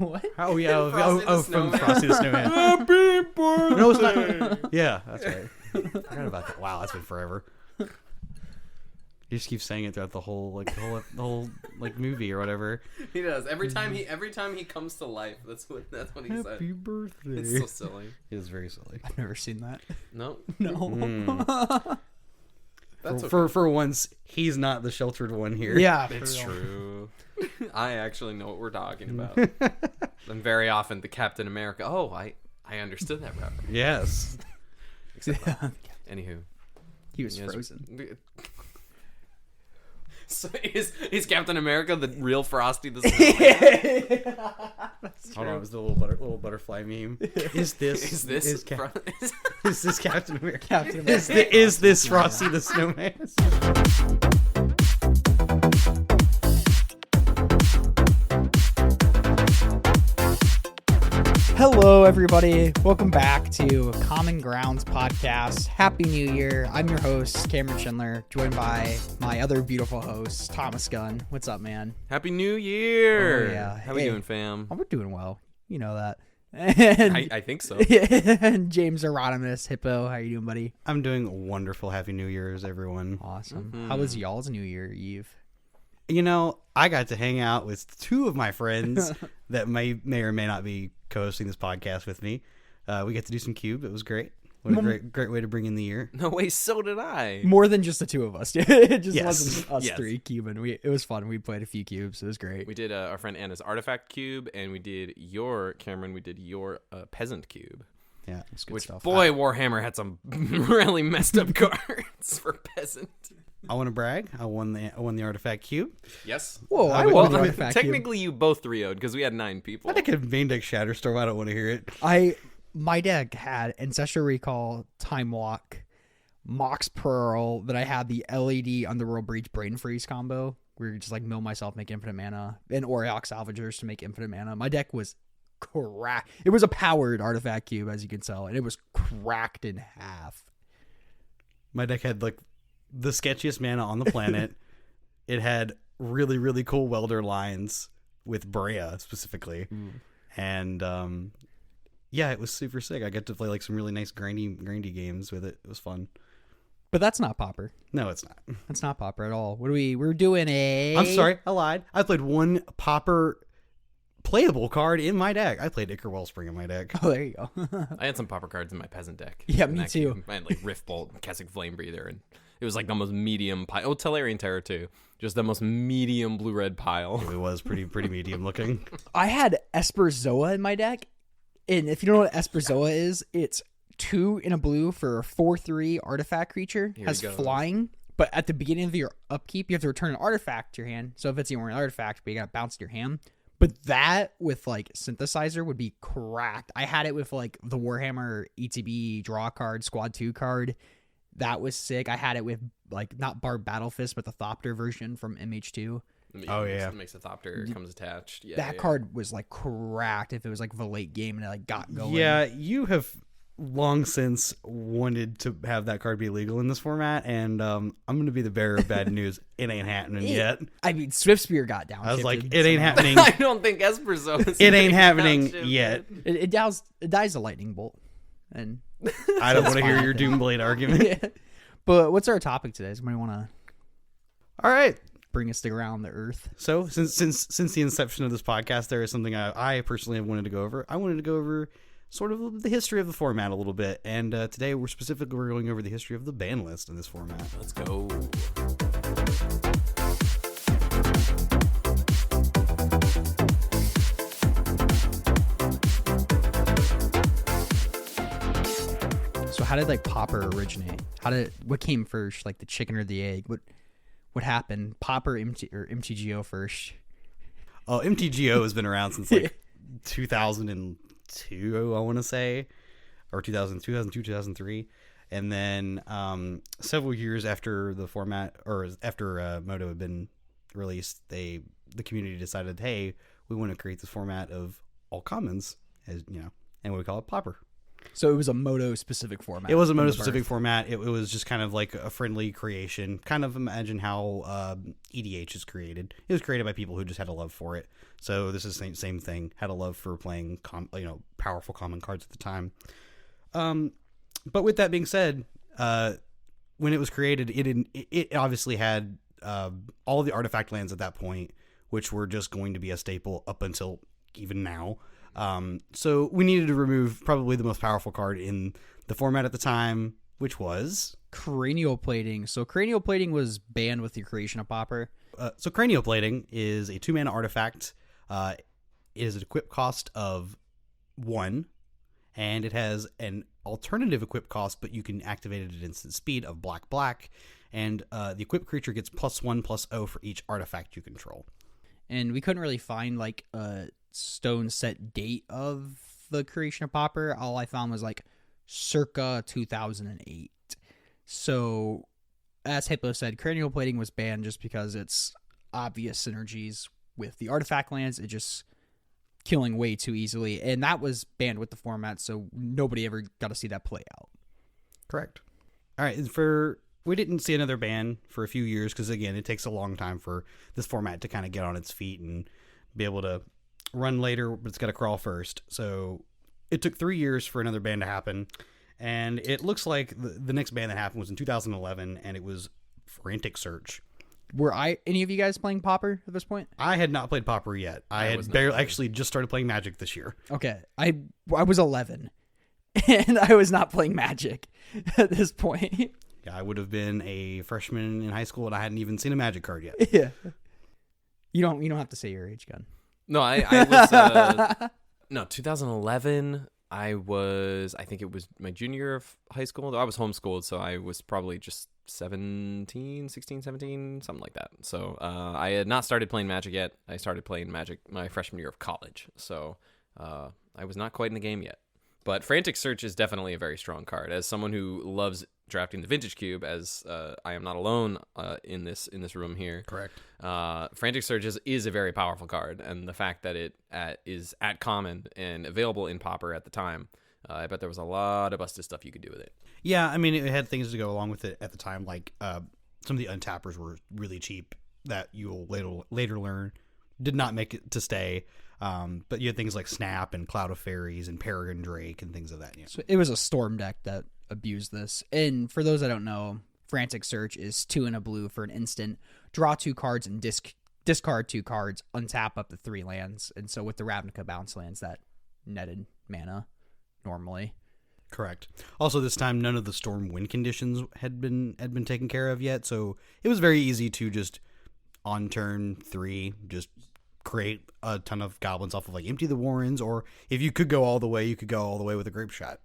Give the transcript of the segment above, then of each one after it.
What? Oh yeah, from Snowman. Frosty the Snowman. Happy birthday! No, it's not. Yeah, that's right. I forgot about that. Wow, that's been forever. He just keeps saying it throughout the whole movie or whatever. He does every time he comes to life. That's what he said. Happy birthday! It's so silly. It is very silly. I've never seen that. No, No. that's For once, he's not the sheltered one here. Yeah, It's for real. true. I actually know what we're talking about. And very often the Captain America. Oh, I understood that reference. Yes. Anywhw, He was Yes. frozen. So is Captain America the real Frosty the Snowman? Hold on, it was the little butterfly meme. Is this Captain America? Captain America. Is this Frosty the Snowman? Hello, everybody. Welcome back to Common Grounds Podcast. Happy New Year. I'm your host, Cameron Schindler, joined by my other beautiful host, Thomas Gunn. What's up, man? Happy New Year! Oh, yeah. How we Hey. doing, fam? Oh, we're doing well. You know that. And, I think so. and James Erodimus, Hippo. How you doing, buddy? I'm doing wonderful. Happy New Year's, everyone. Awesome. Mhm. How was y'all's New Year Eve? You know, I got to hang out with two of my friends that may or may not be co-hosting this podcast with me. We get to do some cube. It was great. What a great way to bring in the year. No way, so did I. More than just the two of us. It just Yes. wasn't us Yes. three cubing. It was fun. We played a few cubes. It was great. We did our friend Anna's artifact cube, and we did your peasant cube. Yeah. It's good Which stuff. boy, Warhammer had some really messed up cards for peasant. I want to brag. I won the artifact cube. Yes. Whoa, I well, won the I mean, artifact cube. Technically, you both 3-0'd because we had 9 people. I think a main deck Shatterstorm. I don't want to hear it. My deck had Ancestral Recall, Time Walk, Mox Pearl, that I had the LED Underworld Breach Brain Freeze combo, where you just like mill myself, make infinite mana, and Aureox Salvagers to make infinite mana. My deck was cracked. It was a powered artifact cube, as you can tell, and it was cracked in half. My deck had like the sketchiest mana on the planet. It had really, really cool welder lines with Brea specifically. And yeah, it was super sick. I got to play like some really nice grindy games with it. It was fun. But that's not Pauper. No, it's not. That's not Pauper at all. We're doing a... I'm sorry, I lied. I played one Pauper playable card in my deck. I played Ichor Wellspring in my deck. Oh, there you go. I had some Pauper cards in my peasant deck. Yeah, In me that too. cube. I had like Rift Bolt, Kessig Flame Breather, and it was like the most medium pile. Oh, Tellarian Terror too. Just the most medium blue-red pile. It was pretty medium looking. I had Esperzoa in my deck, and if you don't know what Esperzoa is, it's 2 in a blue for a 4/3 artifact creature. Here Has he goes. flying, but at the beginning of your upkeep, you have to return an artifact to your hand. So if it's even an artifact, but you got to bounce to your hand. But that with like Synthesizer would be cracked. I had it with like the Warhammer ETB draw card, Squad 2 card. That was sick. I had it with like not Barb Battlefist, but the Thopter version from MH2. Oh, yeah. It makes a Thopter comes attached. Yeah, That yeah. card was like cracked if it was like the late game and it like got going. Yeah, you have long since wanted to have that card be legal in this format, and I'm going to be the bearer of bad news. It ain't happening yet. I mean, Swift Spear got down. I was like, it ain't happening. I don't think Esperzo is It ain't happening township. yet. It dies a lightning bolt, and I don't want to hear your Doomblade argument. yeah. But what's our topic today? Somebody want to All right. bring us to ground the earth? So since the inception of this podcast, there is something I personally have wanted to go over. I wanted to go over sort of the history of the format a little bit, and today we're going over the history of the ban list in this format. Let's go. So how did like Pauper originate? What came first, like the chicken or the egg? What happened? Pauper or MTGO first? Oh, MTGO has been around since like 2002, I want to say, or 2002, 2003. And then several years after the format, or after Moto had been released, the community decided, hey, we want to create this format of all commons, as you know, and we call it Pauper. So it was a Moto specific format. It was a from Moto the specific birth. format. It was just kind of like a friendly creation. Kind of imagine how EDH is created. It was created by people who just had a love for it. So this is the same thing. Had a love for playing powerful common cards at the time. But with that being said, when it was created, it obviously had all the artifact lands at that point, which were just going to be a staple up until even now. So we needed to remove probably the most powerful card in the format at the time, which was Cranial plating. So cranial plating was banned with the creation of Pauper. so cranial plating is a 2-mana artifact. It is an equip cost of 1, and it has an alternative equip cost, but you can activate it at instant speed of black, and the equipped creature gets +1/+0 for each artifact you control. And we couldn't really find like a stone set date of the creation of Pauper. All I found was like circa 2008. So as Hippo said, cranial plating was banned just because it's obvious synergies with the artifact lands. It just killing way too easily, and that was banned with the format, so nobody ever got to see that play out. Correct. All right, we didn't see another ban for a few years because, again, it takes a long time for this format to kind of get on its feet and be able to run later, but it's got to crawl first. So it took 3 years for another ban to happen, and it looks like the next ban that happened was in 2011, and it was Frantic Search. Were any of you guys playing Pauper at this point? I had not played Pauper yet. I had barely actually just started playing Magic this year. Okay, I was 11, and I was not playing Magic at this point. Yeah, I would have been a freshman in high school, and I hadn't even seen a Magic card yet. Yeah, you don't have to say your age, Gun. No, I was no 2011. I think it was my junior year of high school. I was homeschooled, so I was probably just 16, 17, something like that. So I had not started playing Magic yet. I started playing Magic my freshman year of college. So I was not quite in the game yet. But Frantic Search is definitely a very strong card. As someone who loves drafting the Vintage Cube, as I am not alone in this room here. Correct. Frantic Search is a very powerful card, and the fact that it is at common and available in Pauper at the time, I bet there was a lot of busted stuff you could do with it. Yeah, I mean, it had things to go along with it at the time, like some of the untappers were really cheap that you'll later learn did not make it to stay. But you had things like Snap and Cloud of Fairies and Peregrine Drake and things of that nature. So it was a Storm deck that abused this. And for those that don't know, Frantic Search is 2 and a blue for an instant. Draw 2 cards and discard 2 cards, untap up to 3 lands. And so with the Ravnica bounce lands, that netted mana normally. Correct. Also, this time none of the storm win conditions had been taken care of yet, so it was very easy to just on turn 3 just create a ton of goblins off of like Empty the Warrens, or if you could go all the way, you could go all the way with a Grape Shot.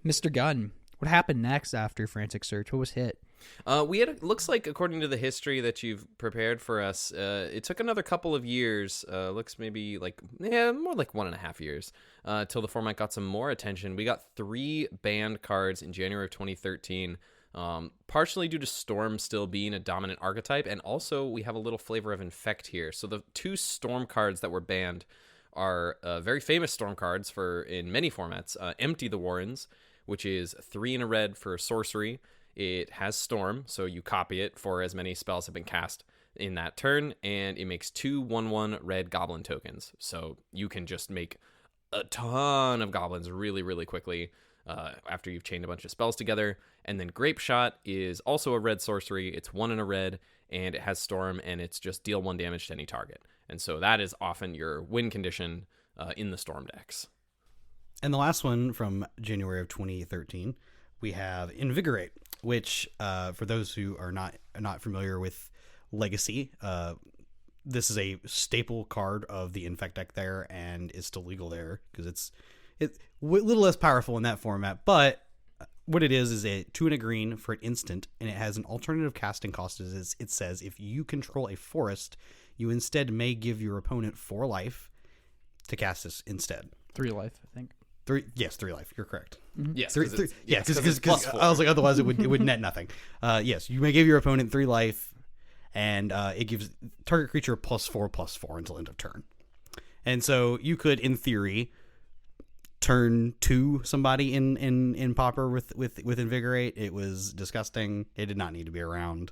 Mr. Gunn, what happened next after Frantic Search? What was hit? We had looks like, according to the history that you've prepared for us, it took another couple of years. Looks maybe like more like 1.5 years till the format got some more attention. We got 3 banned cards in January of 2013, partially due to Storm still being a dominant archetype, and also we have a little flavor of Infect here. So the 2 Storm cards that were banned are very famous Storm cards in many formats. Empty the Warrens, which is 3 and a red for sorcery. It has Storm, so you copy it for as many spells have been cast in that turn, and it makes 2 1/1 red goblin tokens. So you can just make a ton of goblins really, really quickly after you've chained a bunch of spells together. And then Grape Shot is also a red sorcery. It's 1 and a red, and it has Storm, and it's just deal 1 damage to any target. And so that is often your win condition in the Storm decks. And the last one from January of 2013, we have Invigorate, which for those who are not familiar with Legacy, this is a staple card of the Infect deck there, and is still legal there because it's a little less powerful in that format. But what it is a 2 and a green for an instant, and it has an alternative casting cost. It says if you control a forest, you instead may give your opponent 4 life to cast this instead. 3 life, I think. 3 life. You're correct. Mm-hmm. Yes, because I was like, otherwise it would net nothing. Yes, you may give your opponent 3 life, and it gives target creature +4/+4 until end of turn. And so you could, in theory, turn to somebody in Pauper with Invigorate. It was disgusting. It did not need to be around.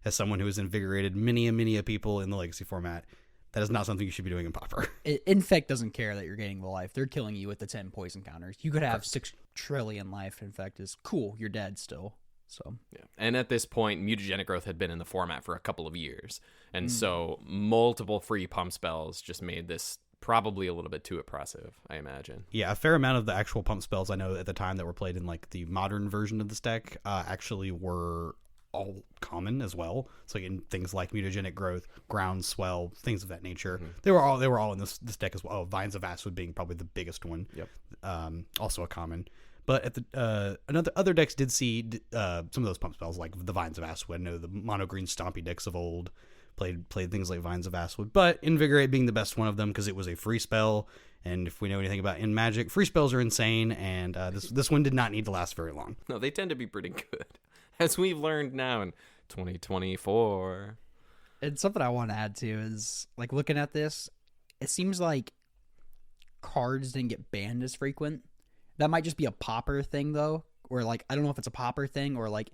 As someone who has invigorated many a people in the Legacy format, that is not something you should be doing in Pauper. Infect doesn't care that you're getting the life. They're killing you with the 10 poison counters. You could have 6 trillion life. Infect is cool. You're dead still. So yeah. And at this point, mutagenic growth had been in the format for a couple of years. And so multiple free pump spells just made this probably a little bit too oppressive, I imagine. Yeah, a fair amount of the actual pump spells I know at the time that were played in like the modern version of this deck actually were all common as well. So in things like mutagenic growth, ground swell, things of that nature. They were all in this deck as well. Oh, Vines of Acid being probably the biggest one. Yep. Also a common. But at the other decks did see some of those pump spells like the Vines of Acid. I know the mono green stompy decks of old played things like Vines of Acid, but Invigorate being the best one of them because it was a free spell. And if we know anything about in Magic, free spells are insane, and this one did not need to last very long. No, they tend to be pretty good, as we've learned now in 2024. And something I want to add to is, like, looking at this, it seems like cards didn't get banned as frequent. That might just be a Pauper thing, though, or, like, I don't know if it's a Pauper thing or, like,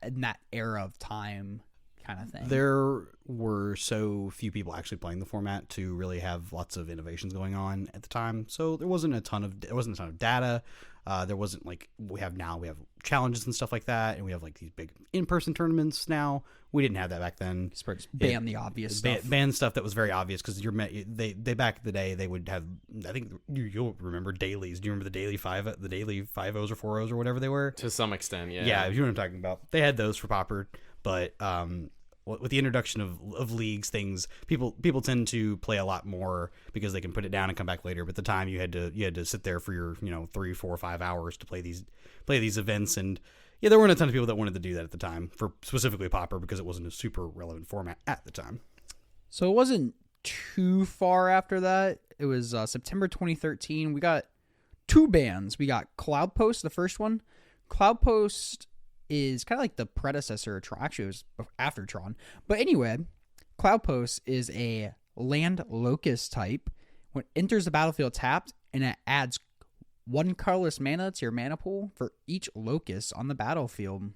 in that era of time kind of thing. There were so few people actually playing the format to really have lots of innovations going on at the time, so there wasn't a ton of data. There wasn't like we have now. We have challenges and stuff like that, and we have like these big in-person tournaments now. We didn't have that back then. Just ban the obvious stuff. Ban stuff that was very obvious because they back in the day they would have. I think you'll remember dailies. Do you remember the daily 5-0s or 4-0s or whatever they were? To some extent, yeah. Yeah, you know what I'm talking about. They had those for Pauper, but with the introduction of leagues, things people tend to play a lot more because they can put it down and come back later. But at the time, you had to sit there for your 3, 4, 5 hours to play these events, and yeah, there weren't a ton of people that wanted to do that at the time for specifically Pauper because it wasn't a super relevant format at the time. So it wasn't too far after that. It was September 2013. We got 2 bans. We got Cloud Post, the first one. Cloud Post is kind of like the predecessor of Tron. Actually, it was after Tron. But anyway, Cloud Post is a land locust type. When it enters the battlefield tapped, and it adds 1 colorless mana to your mana pool for each locust on the battlefield.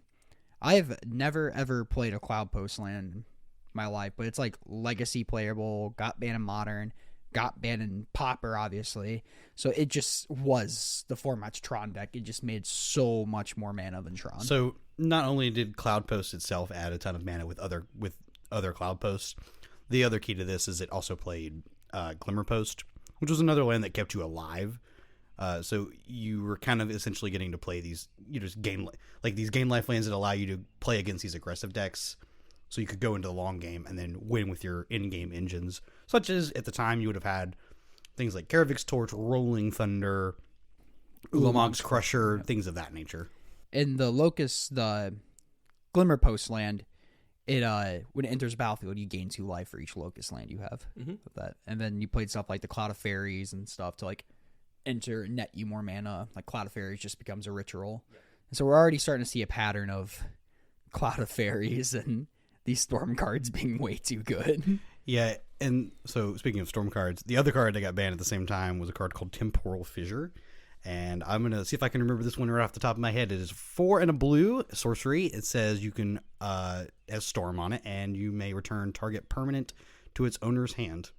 I've never, ever played a Cloud Post land in my life, but it's like legacy playable, got banned in Modern, got banned in Pauper, obviously. So it just was the format's Tron deck. It just made so much more mana than Tron. So not only did Cloud Post itself add a ton of mana with other Cloud Posts, the other key to this is it also played Glimmer Post, which was another land that kept you alive. So you were kind of essentially getting to play these game life lands that allow you to play against these aggressive decks. So you could go into the long game and then win with your in-game engines, such as at the time you would have had things like Karavik's Torch, Rolling Thunder, Ulamog's Crusher, things of that nature. In the Locust, the Glimmer Post land, it when it enters battlefield, you gain 2 life for each Locust land you have. With that, and then you played stuff like the Cloud of Fairies and stuff to like enter and net you more mana. Like Cloud of Fairies just becomes a ritual, and so we're already starting to see a pattern of Cloud of Fairies and these Storm cards being way too good. Yeah, and so speaking of Storm cards, the other card that got banned at the same time was a card called Temporal Fissure. And I'm going to see if I can remember this one right off the top of my head. It is 4 and a blue sorcery. It says you can, has Storm on it, and you may return target permanent to its owner's hand.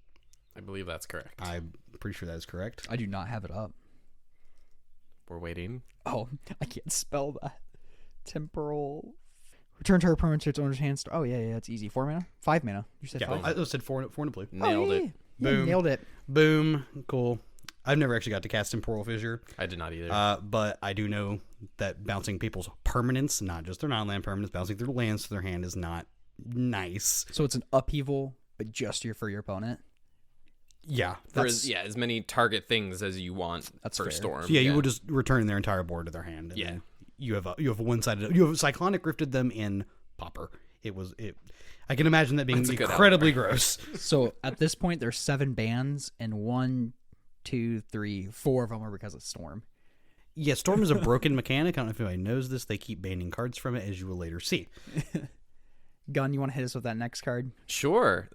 I believe that's correct. I'm pretty sure that is correct. I do not have it up. We're waiting. Oh, I can't spell that. Temporal. Return target permanent to its owner's hand. Oh, yeah, it's easy. 4 mana? 5 mana. You said 5? I said 4 and a blue. Nailed it. Boom. Nailed it. Boom. Cool. I've never actually got to cast Temporal Fissure. I did not either. But I do know that bouncing people's permanents, not just their non-land permanents, bouncing their lands to their hand is not nice. So it's an upheaval, but just for your opponent? Yeah. For as many target things as you want for fair. Storm. So you would just return their entire board to their hand. And then you have one-sided. You have Cyclonic Rifted them in Pauper. I can imagine that being incredibly gross. So at this point, there's 7 bans, and 1, 2, 3, 4 of them are because of Storm. Yeah, Storm is a broken mechanic. I don't know if anybody knows this. They keep banning cards from it, as you will later see. Gunn, you want to hit us with that next card? Sure.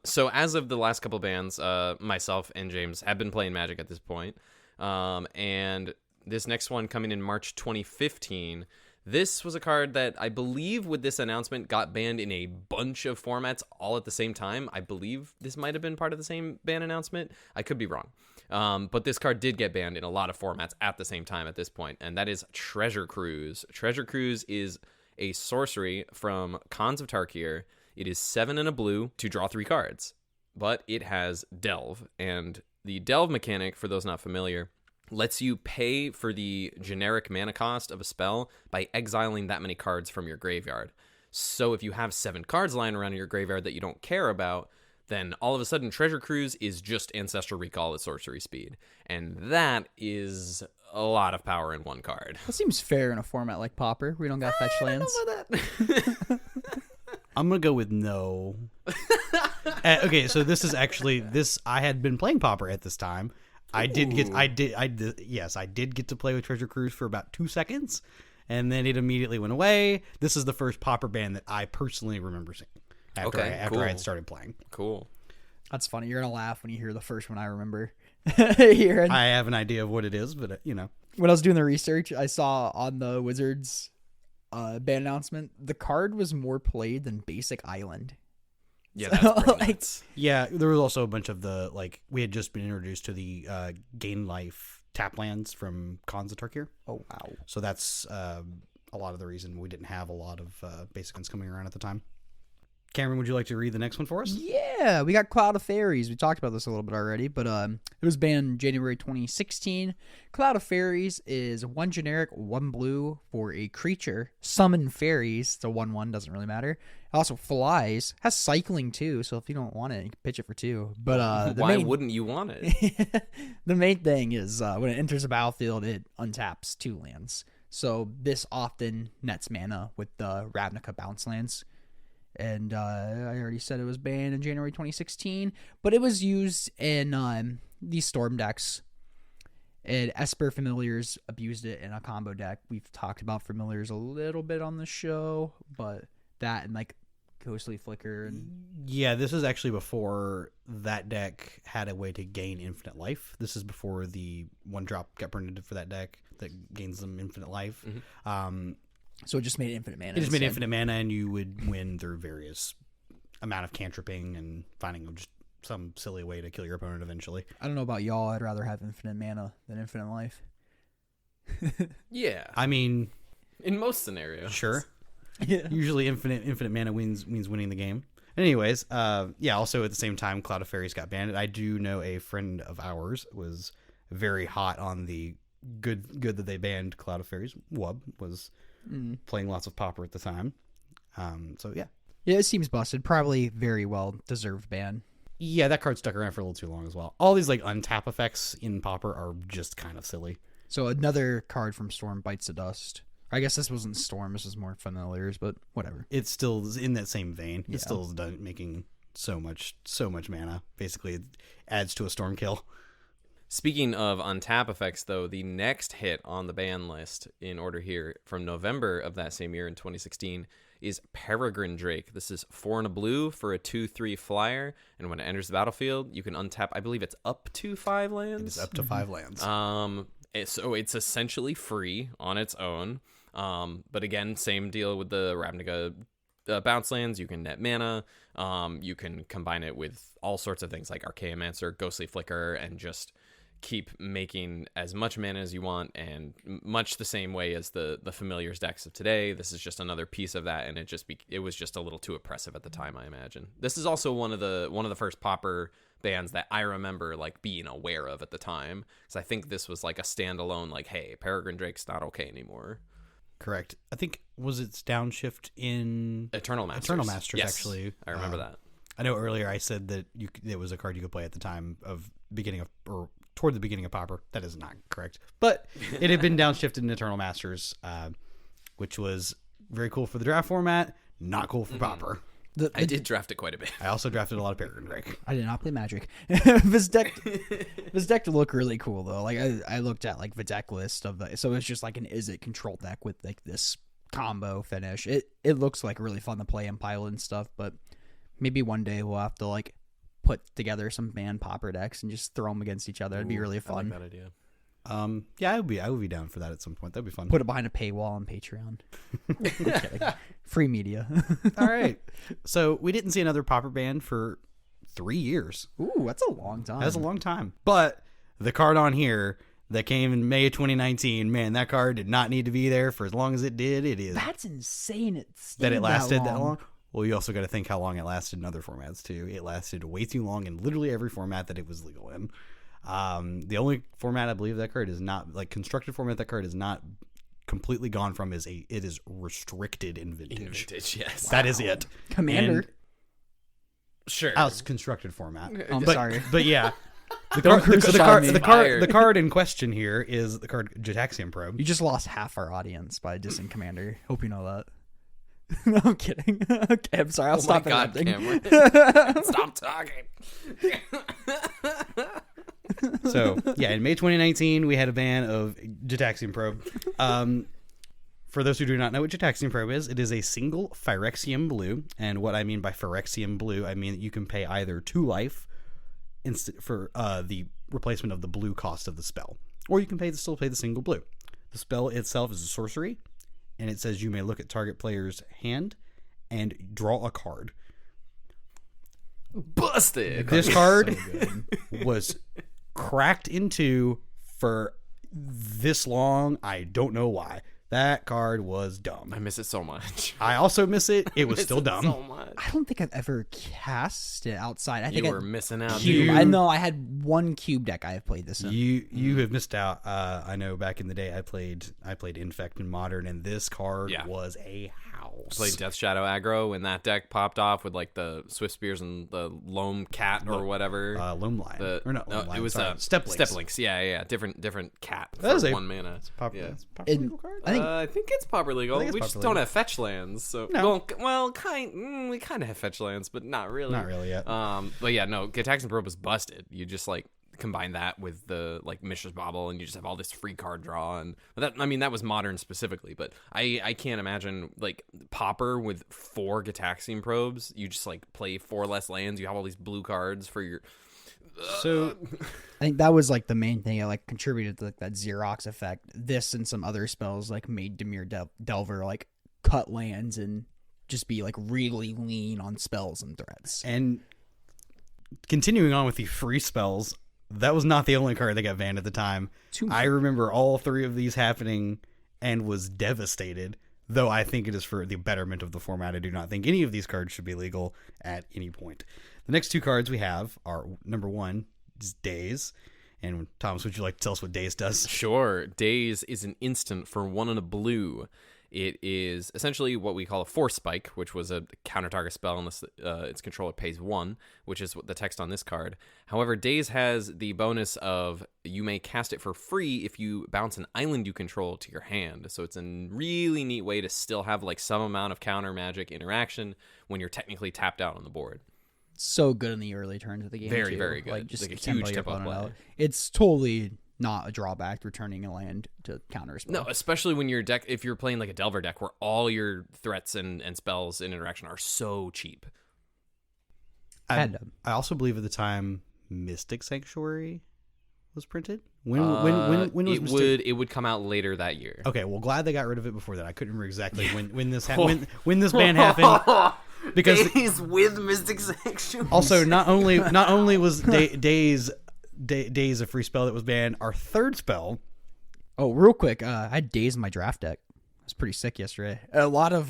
So as of the last couple bands, myself and James have been playing Magic at this point. And this next one coming in March 2015. This was a card that I believe with this announcement got banned in a bunch of formats all at the same time. I believe this might have been part of the same ban announcement. I could be wrong. But this card did get banned in a lot of formats at the same time at this point, and that is Treasure Cruise. Treasure Cruise is a sorcery from Khans of Tarkir. It is 7 and a blue to draw 3 cards, but it has Delve, and the Delve mechanic, for those not familiar, lets you pay for the generic mana cost of a spell by exiling that many cards from your graveyard. So if you have 7 cards lying around in your graveyard that you don't care about, then all of a sudden Treasure Cruise is just Ancestral Recall at sorcery speed. And that is a lot of power in one card. That seems fair in a format like Pauper. We don't got fetch lands. I'm going to go with no. Okay, so this is actually, I had been playing Pauper at this time. I did get to play with Treasure Cruise for about 2 seconds, and then it immediately went away. This is the first Pauper ban that I personally remember seeing after I had started playing. Cool. That's funny. You're gonna laugh when you hear the first one I remember. Hearing. I have an idea of what it is, but when I was doing the research, I saw on the Wizards ban announcement the card was more played than Basic Island. Yeah, that's pretty nuts. Yeah, there was also a bunch of the, we had just been introduced to the gain life tap lands from Khans of Tarkir. Oh, wow. So that's a lot of the reason we didn't have a lot of basic ones coming around at the time. Cameron, would you like to read the next one for us? Yeah, we got Cloud of Fairies. We talked about this a little bit already, but it was banned January 2016. Cloud of Fairies is 1 generic, 1 blue for a creature. Summon fairies. It's a 1/1, doesn't really matter. It also flies. Has cycling too, so if you don't want it, you can pitch it for 2. But why wouldn't you want it? The main thing is when it enters the battlefield, it untaps 2 lands. So this often nets mana with the Ravnica bounce lands. And I already said it was banned in January 2016, but it was used in these Storm decks. And Esper Familiars abused it in a combo deck. We've talked about Familiars a little bit on the show, but that and Ghostly Flicker. Yeah, this is actually before that deck had a way to gain infinite life. This is before the 1-drop got printed for that deck that gains them infinite life. Mm-hmm. So it just made infinite mana. It just made infinite mana, and you would win through various amount of cantripping and finding just some silly way to kill your opponent eventually. I don't know about y'all. I'd rather have infinite mana than infinite life. Yeah. I mean, in most scenarios. Sure. Yeah. Usually infinite mana means winning the game. Anyways, also at the same time, Cloud of Fairies got banned. I do know a friend of ours was very hot on the good that they banned Cloud of Fairies. Wub was playing lots of Pauper at the time. So yeah, it seems busted. Probably very well deserved ban. Yeah, that card stuck around for a little too long as well. All these untap effects in Pauper are just kind of silly. So another card from Storm bites the dust. I guess this wasn't Storm. This was more Familiars, but whatever. It's still in that same vein. Yeah. It's still done making so much mana. Basically, it adds to a Storm kill. Speaking of untap effects, though, the next hit on the ban list in order here from November of that same year in 2016 is Peregrine Drake. This is 4 and a blue for a 2/3 flyer, and when it enters the battlefield, you can untap, I believe it's up to 5 lands. It is up to 5 lands. So it's essentially free on its own. But again, same deal with the Ravnica bounce lands. You can net mana. You can combine it with all sorts of things like Archaeomancer, Ghostly Flicker, and just keep making as much mana as you want, and much the same way as the Familiars decks of today. This is just another piece of that, and it was just a little too oppressive at the time, I imagine. This is also one of the first Pauper bans that I remember being aware of at the time, because I think this was a standalone hey, Peregrine Drake's not okay anymore. Correct. I think was its downshift in Eternal Masters. Eternal Masters, yes, actually. I remember that. I know earlier I said that it was a card you could play at the time of toward the beginning of Pauper. That is not correct, but it had been downshifted in Eternal Masters, which was very cool for the draft format. Not cool for Pauper. I did draft it quite a bit. I also drafted a lot of Peregrine Drake. I did not play Magic. This deck looked really cool though. I looked at the deck list of so it's just an Izzet control deck with this combo finish. It looks really fun to play and pilot and stuff, but maybe one day we'll have to put together some banned Pauper decks and just throw them against each other. It'd be really fun. I like that idea. Yeah, I would be down for that at some point. That'd be fun. Put it behind a paywall on Patreon. I'm kidding. Free media. All right. So we didn't see another Pauper band for 3 years. Ooh, that's a long time. That's a long time. But the card on here that came in May of 2019, man, that card did not need to be there for as long as it did. It is That's insane. that it lasted that long. Well, you also got to think how long it lasted in other formats too. It lasted way too long in literally every format that it was legal in. The only format I believe that card is not like constructed format that card is not completely gone from it is restricted in vintage. In vintage, yes. That is it. Commander. And, Sure. it's constructed format. I'm but, sorry. But yeah. Don't crucify me. The card in question here is the card Gitaxian Probe. You just lost half our audience by dissing Commander. Hope you know that. No, I'm kidding. Okay, I'm sorry. I'll stop interrupting. Cameron. Stop talking. So, yeah, in May 2019, we had a ban of Gitaxian Probe. For those who do not know what Gitaxian Probe is, it is a single Phyrexian blue. And what I mean by Phyrexian blue, I mean that you can pay either 2 life for the replacement of the blue cost of the spell. Or you can still pay the single blue. The spell itself is a sorcery, and it says you may look at target player's hand and draw a card. Busted. This card was cracked into for this long. I don't know why. That card was dumb. I miss it so much. I also miss it. It was still dumb. So much. I don't think I've ever cast it outside. I think You were missing out. cube. dude. I know I had one cube deck I have played this in. You have missed out. I know back in the day I played Infect in Modern, and this card was a house. Played Death Shadow aggro when that deck popped off with like the Swift Spears and the Loam Cat or whatever. Loam Lion. It was Step Links. Yeah. Different cat That is for a 1 mana. Popular, Yeah. popular legal card. I think I think it's Pauper legal. I think it's We Pauper just legal. don't have fetch lands. So No. we kind of have fetch lands, but not really. Not really yet. But yeah, no, Gitaxian Probe was busted. You just like combine that with the like Mishra's Bauble, and you just have all this free card draw. And that was Modern specifically, but I can't imagine like Pauper with 4 Gitaxian Probes. You just like play 4 less lands. You have all these blue cards for your. So I think that was like the main thing that like contributed to like that Xerox effect. This and some other spells like made Dimir Delver like cut lands and just be like really lean on spells and threats. and continuing on with the free spells, that was not the only card that got banned at the time. I remember all 3 of these happening and was devastated. Though I think it is for the betterment of the format. I do not think any of these cards should be legal at any point. The next 2 cards we have are, number 1 is Daze. And Thomas, would you like to tell us what Daze does? Sure. Daze is an instant for 1 and a blue. It is essentially what we call a Force Spike, which was a counter target spell unless its controller pays 1, which is the text on this card. However, Daze has the bonus of you may cast it for free if you bounce an island you control to your hand. So it's a really neat way to still have like some amount of counter magic interaction when you're technically tapped out on the board. So good in the early turns of the game. Very, too. very good. Like just Like a tempo huge your tempo opponent play. out. It's totally not a drawback returning a land to counter a spell. No, especially when your deck, if you're playing like a Delver deck where all your threats and spells and interaction are so cheap. I also believe at the time Mystic Sanctuary was printed. When was it would come out later that year. Okay, well, glad they got rid of it before that. I couldn't remember exactly when this when this ban happened. Because Daze with Mystic Sanctuary. also not only was Daze a free spell that was banned, our 3rd spell. Oh, real quick, I had Daze in my draft deck. I was pretty sick yesterday. A lot of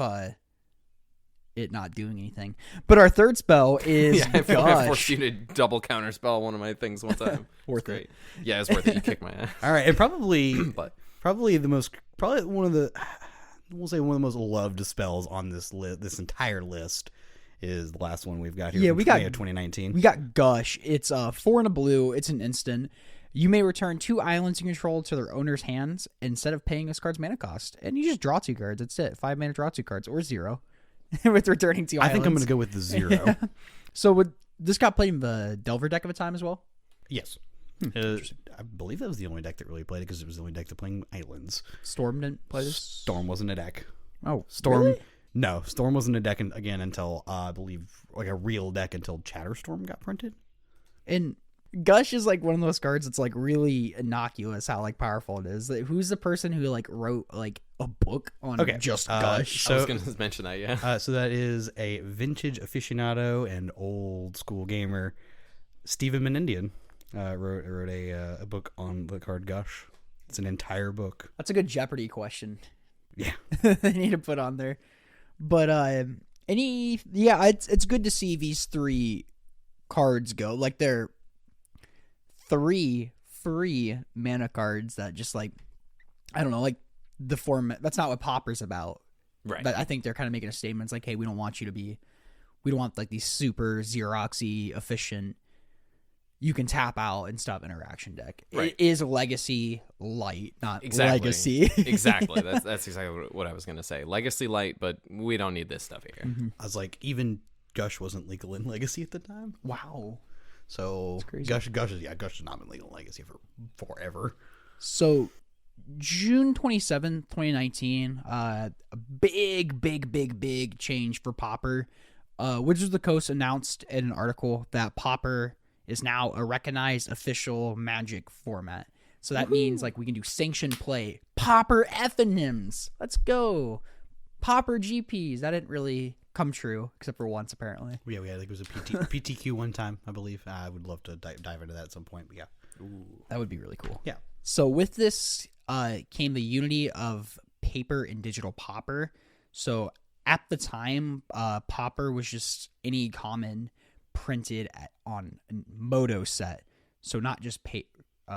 it not doing anything. But our 3rd spell is I forced you to double counter spell one of my things one time. Worth Great. it. Yeah, it's worth it. You kicked my ass. All right, and probably one of the most loved spells on this entire list is the last one we've got here. Yeah, from we got May of 2019. We got Gush. It's 4 and a blue. It's an instant. You may return 2 islands you control to their owner's hands instead of paying this card's mana cost, and you just draw 2 cards. That's it. 5 mana, draw 2 cards, or 0 with returning 2 islands. I think I'm going to go with the 0. Yeah. So this got played in the Delver deck of a time as well. Yes. I believe that was the only deck that really played it because it was the only deck that playing islands. Storm didn't play this. Storm wasn't a deck. Oh, Storm. really? No, Storm wasn't a deck again until I believe like a real deck until Chatterstorm got printed. And Gush is like one of those cards that's like really innocuous how like powerful it is. Like, who's the person who like wrote like a book on just Gush? I was going to mention that, yeah. So that is a vintage aficionado and old school gamer, Stephen Menendian, wrote a book on the card Gush. It's an entire book. That's a good Jeopardy question. Yeah. They need to put on there. But it's good to see these 3 cards go. Like they're 3 free mana cards that just like, I don't know, like the format. That's not what Pauper's about. Right. But I think they're kind of making a statement. It's like, hey, we don't want like these super Xeroxy efficient, you can tap out and stuff interaction deck. Right. It is a legacy light, not Exactly. legacy. Exactly. That's exactly what I was going to say. Legacy light, but we don't need this stuff here. Mm-hmm. I was like, even Gush wasn't legal in Legacy at the time. Wow. So Gush has not been legal in Legacy for forever. So June 27th, 2019, a big change for Pauper. Wizards of the Coast announced in an article that Pauper is now a recognized official Magic format. So that means like we can do sanctioned play. Pauper Effinims. Let's go. Pauper GPs. That didn't really come true except for once apparently. Yeah, we had like it was a PTQ one time, I believe. I would love to dive into that at some point. But yeah, That would be really cool. yeah. So with this came the unity of paper and digital Pauper. So at the time, Pauper was just any common printed on a Moto set. So not just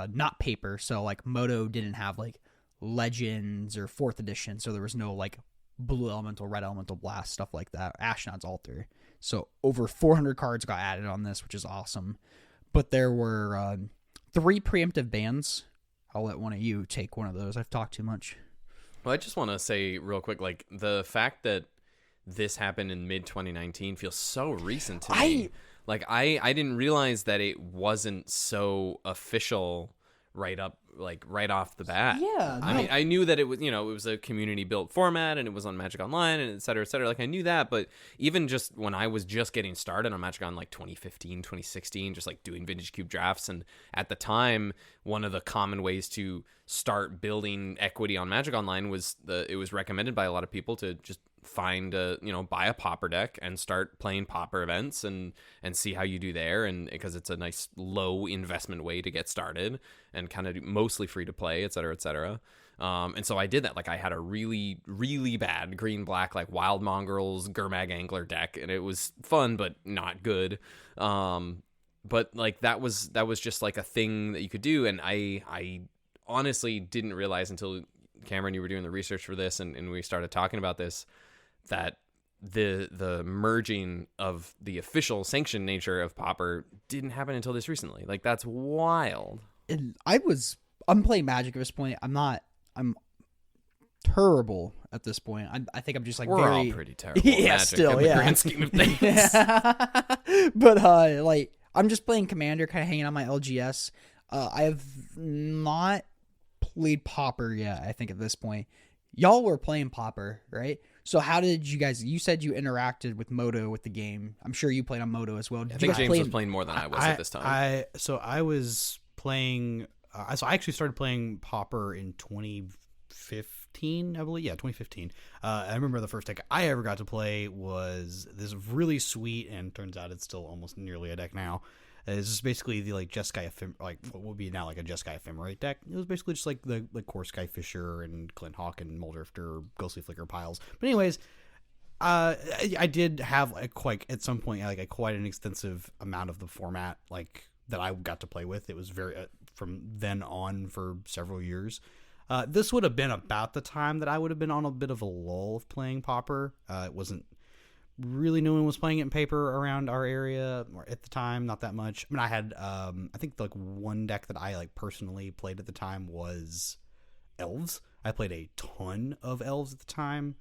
not paper. So like Moto didn't have like Legends or 4th edition. So there was no like blue elemental, red elemental blast, stuff like that. Ashnod's Altar. So over 400 cards got added on this, which is awesome. But there were 3 preemptive bans. I'll let one of you take one of those. I've talked too much. Well, I just want to say real quick, like the fact that this happened in mid 2019 feels so recent to me. Like I didn't realize that it wasn't so official right off the bat. Yeah, I mean, I knew that it was, it was a community built format and it was on Magic Online and et cetera, et cetera. Like I knew that, but even just when I was just getting started on Magic Online, like 2015, 2016, just like doing vintage cube drafts. And at the time, one of the common ways to start building equity on Magic Online was it was recommended by a lot of people to just find buy a Pauper deck and start playing Pauper events and see how you do there, and because it's a nice low investment way to get started and kind of mostly free to play, et cetera. And so I did that. Like I had a really, really bad green black like Wild Mongrels Gurmag Angler deck, and it was fun but not good. But like that was just like a thing that you could do, and I honestly didn't realize until Cameron, you were doing the research for this and we started talking about this, that the merging of the official sanctioned nature of Pauper didn't happen until this recently. Like that's wild. And I'm playing Magic at this point. I'm terrible at this point. I think I'm just like we're all pretty terrible. Yeah, Magic still, in the yeah. grand scheme of things. But like I'm just playing Commander, kind of hanging on my LGS. I have not played Pauper yet. I think at this point, y'all were playing Pauper, right? So how did you guys? You said you interacted with Moto with the game. I'm sure you played on Moto as well. Did I you think guys James play was playing more than I was at this time. So I was playing. So I actually started playing Pauper in 2015, I believe. Yeah, 2015. I remember the first deck I ever got to play was this really sweet, and turns out it's still almost nearly a deck now. It's just basically the like Jeskai like what would be now like a Jeskai Ephemerate deck. It was basically just like the Core Sky Fisher and Clint Hawk and Muldrifter, Ghostly Flicker piles. But anyways, I did have at some point like quite an extensive amount of the format like that I got to play with. It was very from then on for several years. This would have been about the time that I would have been on a bit of a lull of playing Pauper. It wasn't really no one was playing it in paper around our area or at the time, not that much. I mean, I had I think like one deck that I like personally played at the time was Elves. I played a ton of Elves at the time,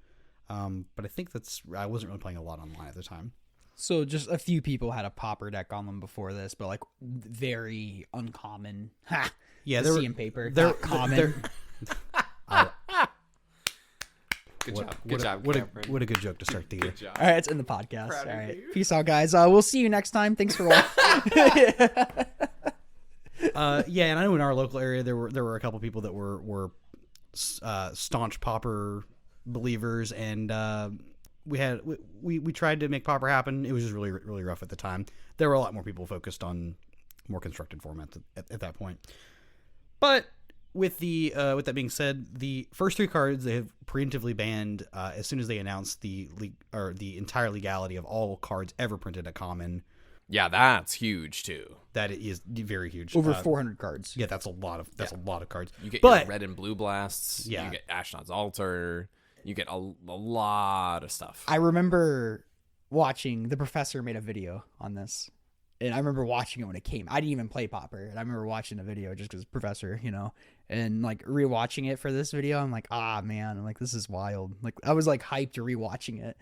but I think I wasn't really playing a lot online at the time. So just a few people had a Pauper deck on them before this, but like very uncommon. Yeah, see in paper. Not common. Good job. What a good joke to start the year. All right, it's in the podcast. All right, peace out, guys. We'll see you next time. Thanks for watching. Yeah, and I know in our local area there were a couple people that were staunch Pauper believers, and we tried to make Pauper happen. It was just really really rough at the time. There were a lot more people focused on more constructed formats at that point. But with that being said, the first 3 cards they have preemptively banned as soon as they announced the entire legality of all cards ever printed at Common. Yeah, that's huge too. That is very huge. Over 400 cards. Yeah, that's a lot of cards. You get but your red and blue blasts. Yeah. You get Ashnod's Altar. You get a lot of stuff. I remember watching, the professor made a video on this. And I remember watching it when it came. I didn't even play Pauper. And I remember watching the video just because professor, and like rewatching it for this video. I'm like, man, I'm like, this is wild. Like I was like hyped to rewatching it.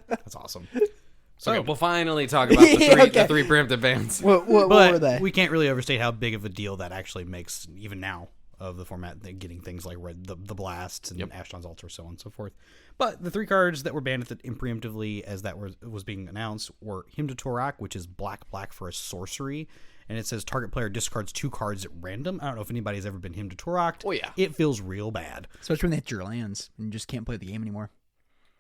That's awesome. So okay, we'll finally talk about the three preemptive bans. What were they? We can't really overstate how big of a deal that actually makes, even now, of the format, getting things like the blasts and Ashnod's Altar, so on and so forth. But the 3 cards that were banned preemptively as that was being announced were Hymn to Torak, which is black for a sorcery, and it says target player discards 2 cards at random. I don't know if anybody's ever been Hymn to Torak. Oh yeah, it feels real bad, especially when they hit your lands and you just can't play the game anymore.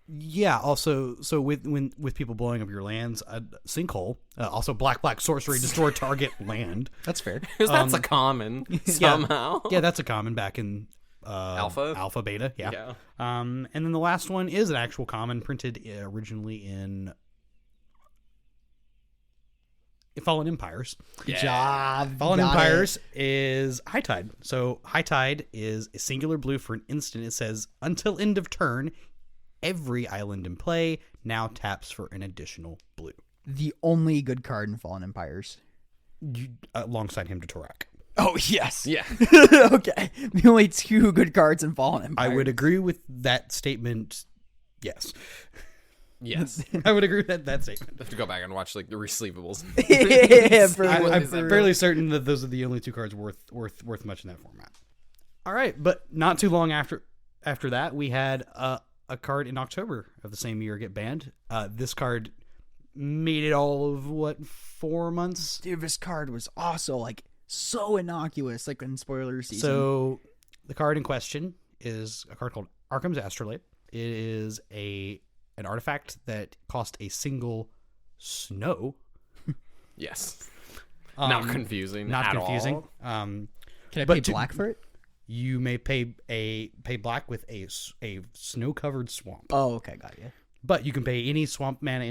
Yeah. Also, so with people blowing up your lands, sinkhole. Also, black sorcery, destroy target land. That's fair. Because that's a common somehow. Yeah, that's a common back in alpha, beta. Yeah. And then the last one is an actual common printed originally in Fallen Empires. Good job. Fallen Empires is High Tide. So High Tide is a singular blue for an instant. It says until end of turn. Every island in play now taps for an additional blue. The only good card in Fallen Empires. Alongside Hymn to Torak. Oh, yes. Yeah. Okay. The only 2 good cards in Fallen Empires. I would agree with that statement. Yes. Yes. I would agree with that statement. I have to go back and watch like the resleevables. Yeah, I'm fairly certain that those are the only 2 cards worth much in that format. All right, but not too long after that, we had a card in October of the same year get banned. This card made it all of 4 months. Dude, this card was also like so innocuous, like in spoiler season. So the card in question is a card called Arkham's Astrolabe. It is an artifact that cost a single snow. Yes. Not confusing. Not at confusing. All. Can I pay black for it? You may pay black with a snow-covered swamp. Oh, okay, got you. But you can pay any swamp mana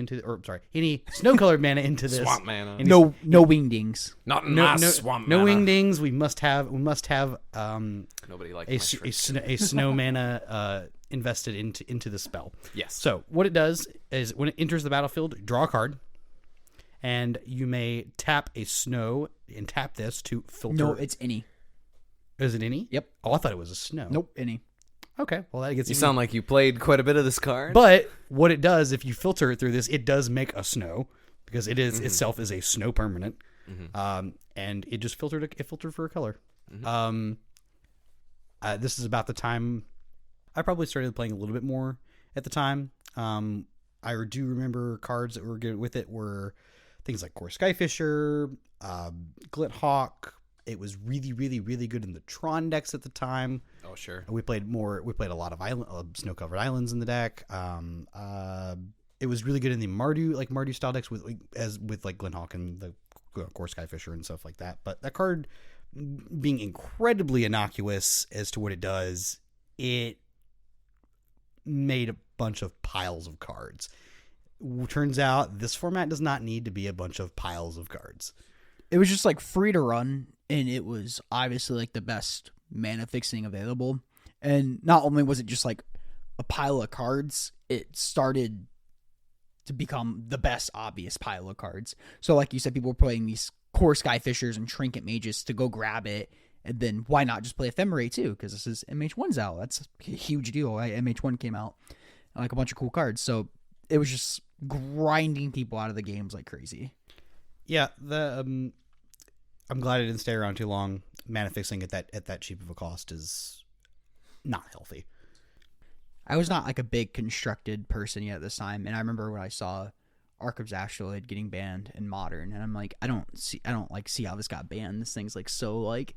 any snow-colored mana into this. Swamp mana. No wingdings. Not swamp mana. No wingdings. We must have Nobody likes a snow mana invested into the spell. Yes. So what it does is when it enters the battlefield, draw a card, and you may tap a snow and tap this to filter. No, it's any. Is it any? Yep. Oh, I thought it was a snow. Nope, any. Okay, well that gets You sound like you played quite a bit of this card. But what it does, if you filter it through this, it does make a snow because it is itself is a snow permanent, and it just filtered for a color. This is about the time I probably started playing a little bit more at the time. I do remember cards that were good with it were things like Core Skyfisher, Glithawk. It was really, really, really good in the Tron decks at the time. Oh, sure. We played a lot of snow-covered islands in the deck. It was really good in the Mardu style decks with Glithawk and the Core Skyfisher and stuff like that. But that card being incredibly innocuous as to what it does, it made a bunch of piles of cards. Turns out this format does not need to be a bunch of piles of cards. It was just like free to run, and it was obviously like the best mana fixing available. And not only was it just like a pile of cards, it started to become the best obvious pile of cards. So like you said, people were playing these Core Skyfishers and Trinket Mages to go grab it, and then why not just play Ephemerate too? Because this is MH1's out. That's a huge deal. Right? MH1 came out, like a bunch of cool cards. So it was just grinding people out of the games like crazy. Yeah, I'm glad I didn't stay around too long. Mana fixing at that cheap of a cost is not healthy. I was not like a big constructed person yet at this time, and I remember when I saw Arkham's Astrolabe getting banned in Modern, and I'm like, I don't see how this got banned. This thing's like so like,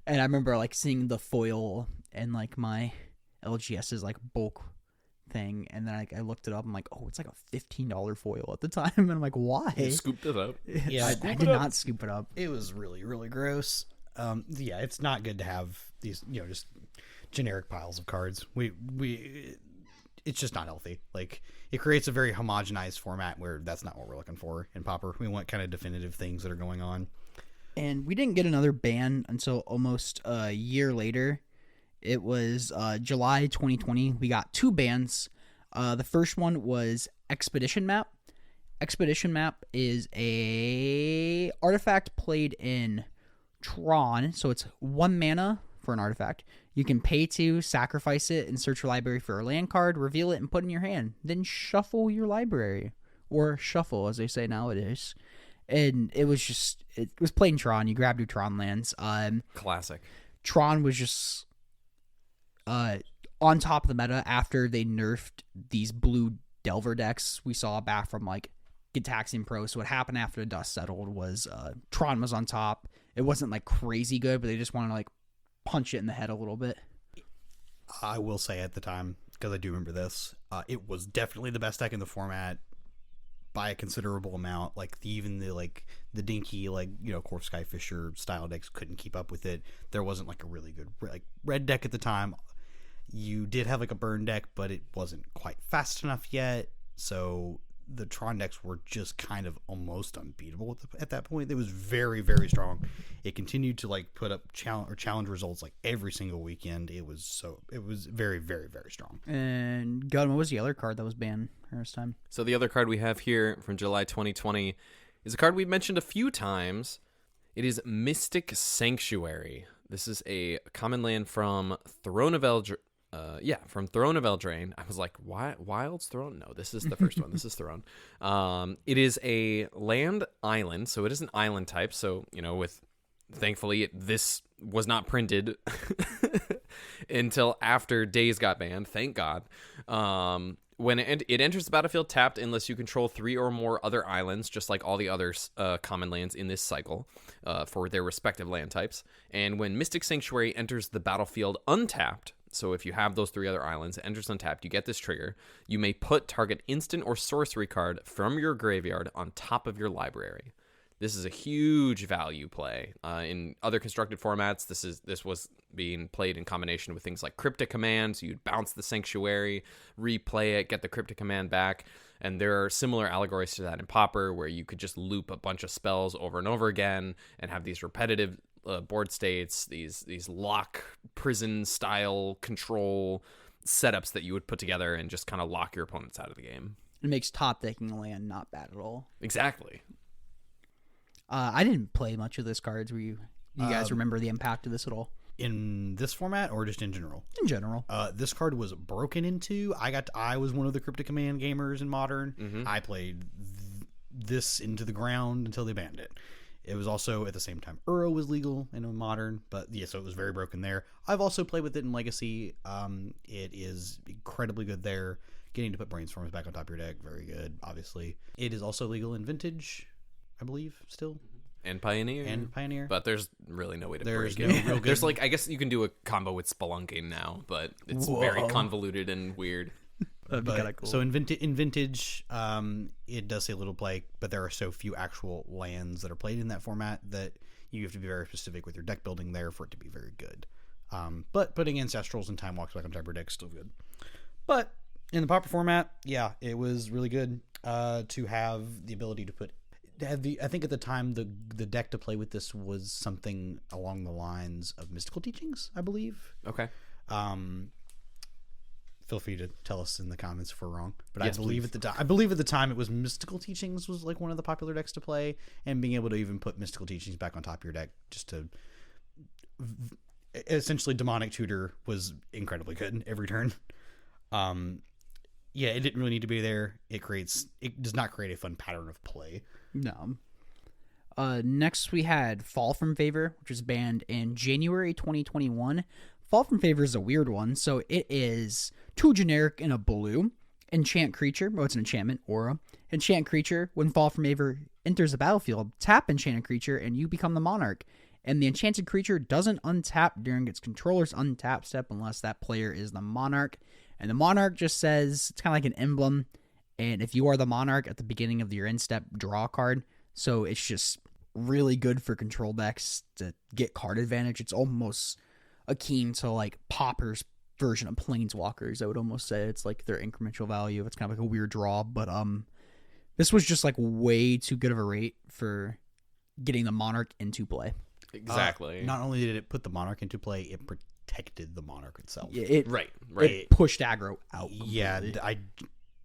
and I remember like seeing the foil and like my LGS's like bulk thing, and then I looked it up. I'm like, oh, it's like a $15 foil at the time, and I'm like, why? You scooped it up. Yeah, I did not scoop it up. It was really, really gross. Yeah, it's not good to have these, just generic piles of cards. It's just not healthy. Like, it creates a very homogenized format where that's not what we're looking for in Pauper. We want kind of definitive things that are going on. And we didn't get another ban until almost a year later. It was July 2020. We got 2 bans. The first one was Expedition Map. Expedition Map is a artifact played in Tron, so it's 1 mana for an artifact. You can pay to sacrifice it and search your library for a land card, reveal it, and put it in your hand. Then shuffle your library, or shuffle, as they say nowadays. And it was played in Tron. You grabbed your Tron lands. Classic. Tron was just on top of the meta after they nerfed these blue Delver decks we saw back from like Gitaxian Pro. So what happened after the dust settled was Tron was on top. It wasn't like crazy good, but they just wanted to like punch it in the head a little bit. I will say at the time, because I do remember this, it was definitely the best deck in the format by a considerable amount. Like even the dinky Corpse Sky Fisher style decks couldn't keep up with it. There wasn't like a really good like red deck at the time. You did have like a burn deck, but it wasn't quite fast enough yet. So the Tron decks were just kind of almost unbeatable at that point. It was very, very strong. It continued to like put up challenge results like every single weekend. It was very, very, very strong. And God, what was the other card that was banned this time? So the other card we have here from July 2020 is a card we've mentioned a few times. It is Mystic Sanctuary. This is a common land from Throne of Eldraine. From Throne of Eldraine. I was like, Wild's Throne? No, this is the first one. This is Throne. It is a land island, so it is an island type. So, thankfully, this was not printed until after Days got banned. Thank God. When it enters the battlefield tapped unless you control 3 or more other islands, just like all the other common lands in this cycle for their respective land types. And when Mystic Sanctuary enters the battlefield untapped, so if you have those 3 other islands, it enters untapped, you get this trigger. You may put target instant or sorcery card from your graveyard on top of your library. This is a huge value play. In other constructed formats, this was being played in combination with things like Cryptic Command. So you'd bounce the Sanctuary, replay it, get the Cryptic Command back. And there are similar allegories to that in Pauper, where you could just loop a bunch of spells over and over again and have these repetitive board states, these lock prison style control setups that you would put together and just kind of lock your opponents out of the game. It makes top decking a land not bad at all. Exactly. I didn't play much of this cards. You guys remember the impact of this at all? In this format or just in general? In general. This card was broken into. I was one of the Cryptic Command gamers in Modern. Mm-hmm. I played this into the ground until they banned it. It was also, at the same time, Uro was legal in Modern, but yeah, so it was very broken there. I've also played with it in Legacy. It is incredibly good there. Getting to put Brainstorms back on top of your deck, very good, obviously. It is also legal in Vintage, I believe, still. And Pioneer. But there's really no way to break it. Real good. There's I guess you can do a combo with Spelunking now, but it's very convoluted and weird. That'd be kind of cool. So in Vintage, it does say little play, but there are so few actual lands that are played in that format that you have to be very specific with your deck building there for it to be very good. But putting Ancestrals and Time Walks back on top of your deck is still good. But in the Pauper format, yeah, it was really good to have the ability to I think at the time the deck to play with this was something along the lines of Mystical Teachings, I believe. Okay. Feel free to tell us in the comments if we're wrong, but yes, I believe at the time it was Mystical Teachings was like one of the popular decks to play, and being able to even put Mystical Teachings back on top of your deck just to essentially Demonic Tutor was incredibly good every turn. Yeah, it didn't really need to be there. It does not create a fun pattern of play. No. Next we had Fall from Favor, which was banned in January 2021. Fall from Favor is a weird one. So it is 2 generic and a blue. Enchant creature. Oh, it's an enchantment. Aura. Enchant creature. When fall from Aver enters the battlefield, tap enchanted creature and you become the monarch. And the enchanted creature doesn't untap during its controller's untap step unless that player is the monarch. And the monarch just says, it's kind of like an emblem. And if you are the monarch at the beginning of your end step, draw a card. So it's just really good for control decks to get card advantage. It's almost akin to like Pauper's version of Planeswalkers. I would almost say it's like their incremental value. It's kind of like a weird draw, but this was just like way too good of a rate for getting the monarch into play. Exactly. Not only did it put the monarch into play, it protected the monarch itself. Right. It pushed aggro out. Yeah, I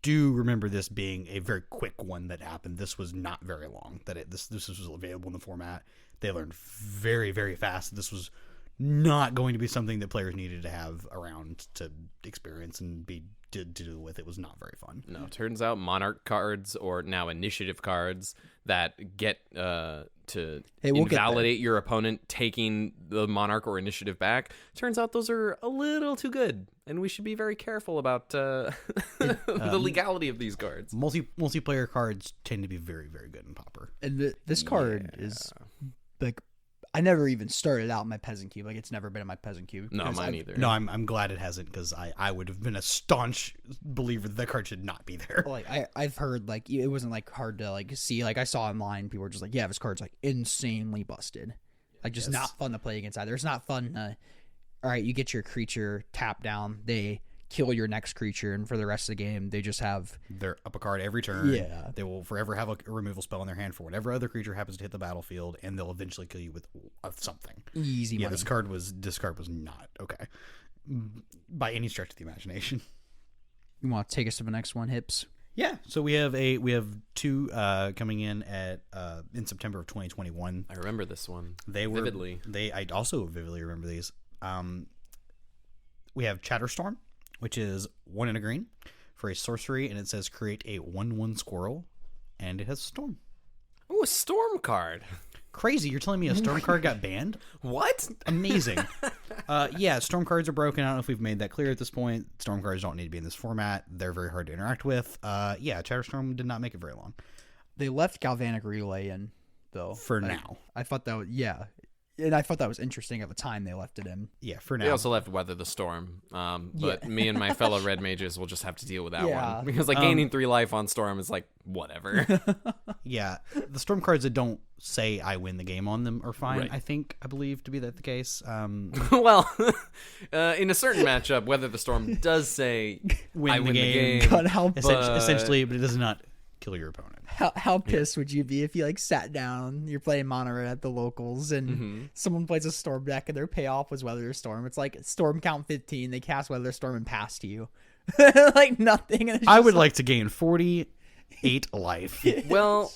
do remember this being a very quick one that happened. This was not very long that this was available in the format. They learned very, very fast. This was not going to be something that players needed to have around to experience and be to do with. It was not very fun. No, turns out monarch cards, or now initiative cards, that get to invalidate your opponent taking the monarch or initiative back, turns out those are a little too good, and we should be very careful about the legality of these cards. Multiplayer cards tend to be very, very good in Pauper. And this card is like, I never even started out in my peasant cube. Like, it's never been in my peasant cube. No, mine either. No, I'm glad it hasn't, because I would have been a staunch believer that card should not be there. Like, I've heard, like, it wasn't, like, hard to, like, see. Like, I saw online, people were just like, yeah, this card's, like, insanely busted. Like, just not fun to play against either. It's not fun to, all right, you get your creature tapped down, they kill your next creature, and for the rest of the game, they just have... They're up a card every turn. Yeah. They will forever have a removal spell in their hand for whatever other creature happens to hit the battlefield, and they'll eventually kill you with something. Easy money. This card was not okay by any stretch of the imagination. You want to take us to the next one, Hips? Yeah. So we have two coming in in September of 2021. I remember this one. Vividly. I also vividly remember these. We have Chatterstorm, which is 1 and a green for a sorcery, and it says create a 1/1 squirrel, and it has storm. Oh, a storm card. Crazy. You're telling me a storm card got banned? What? Amazing. Yeah, storm cards are broken. I don't know if we've made that clear at this point. Storm cards don't need to be in this format. They're very hard to interact with. Yeah, Chatterstorm did not make it very long. They left Galvanic Relay in, though. For now. I thought that was, yeah. And I thought that was interesting at the time they left it in. Yeah, for now. They also left Weather the Storm. But me and my fellow red mages will just have to deal with that one. Because like gaining 3 life on Storm is like, whatever. Yeah, the storm cards that don't say I win the game on them are fine, Right. I believe to be that the case. Well, in a certain matchup, Weather the Storm does say Win I the win game. the game. God, how Essentially, but it does not kill your opponent. How pissed would you be if you like sat down, you're playing mono red at the locals, and someone plays a storm deck and their payoff was Weather Storm. It's like storm count 15, they cast Weather Storm and pass to you. Like nothing. And I would like to gain 48 life. Well,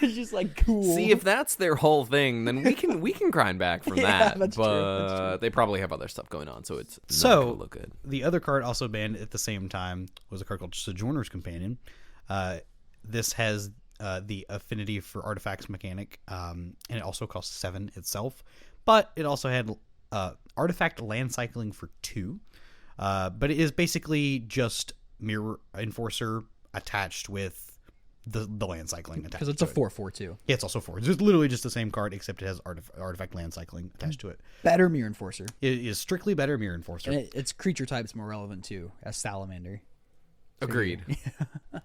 it's just like cool. see, if that's their whole thing, then we can grind back from that. That's but true, that's true. they probably have other stuff going on, so it's not So, gonna look good. the other card also banned at the same time was a card called Sojourner's Companion. This has the affinity for artifacts mechanic, and it also costs 7 itself. But it also had artifact land cycling for 2. But it is basically just Mirror Enforcer attached with the land cycling attached. because it's a to it. 4/4 Yeah, it's also 4. It's just literally just the same card, except it has artifact land cycling attached to it. better Mirror Enforcer. It is strictly better Mirror Enforcer. And its creature type's more relevant too, as Salamander. Agreed.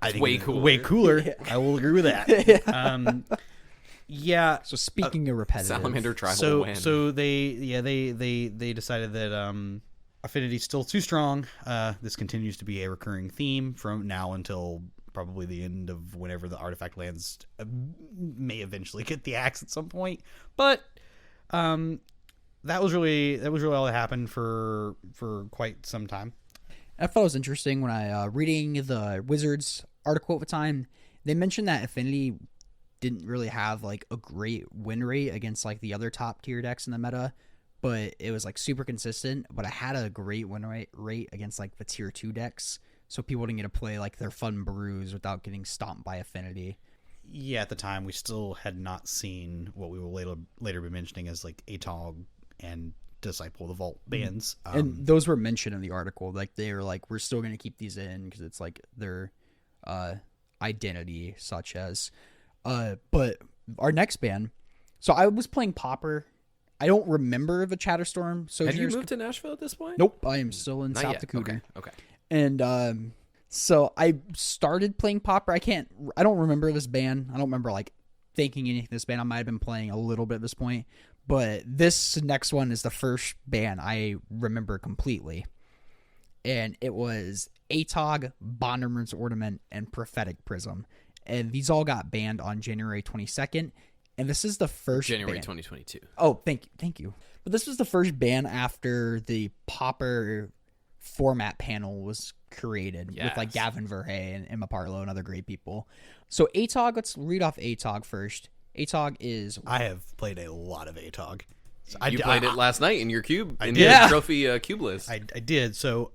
I think way it's cooler. Way cooler. I will agree with that. Yeah. So speaking of repetitive, Salamander tribal win. So they decided that Affinity's still too strong. This continues to be a recurring theme from now until probably the end of whenever the artifact lands may eventually get the axe at some point. But that was really all that happened for quite some time. I thought it was interesting when I reading the Wizards article at the time. They mentioned that Affinity didn't really have like a great win rate against like the other top tier decks in the meta, but it was like super consistent. But I had a great win rate against like the tier 2 decks, so people didn't get to play like their fun brews without getting stomped by Affinity. Yeah, at the time we still had not seen what we will later be mentioning as like Atog and Disciple of the Vault bans. And those were mentioned in the article. Like they were like, we're still going to keep these in because it's like their identity, such as. But our next ban. So I was playing Pauper. I don't remember the Chatterstorm. So Have you moved to Nashville at this point? Nope, I am still in Not South yet. Dakota. Okay. And so I started playing Pauper. I don't remember this ban. I don't remember like thinking anything of this ban. I might have been playing a little bit at this point. But this next one is the first ban I remember completely. And it was Atog, Bonderman's Ornament, and Prophetic Prism. And these all got banned on January 22nd. And this is the first January ban. 2022. Oh, thank you. But this was the first ban after the Pauper format panel was created with like Gavin Verhey and Emma Partlow and other great people. So Atog, let's read off Atog first. Atog is... I have played a lot of Atog. So You played it last night in your cube, in did. your trophy cube list. I did. So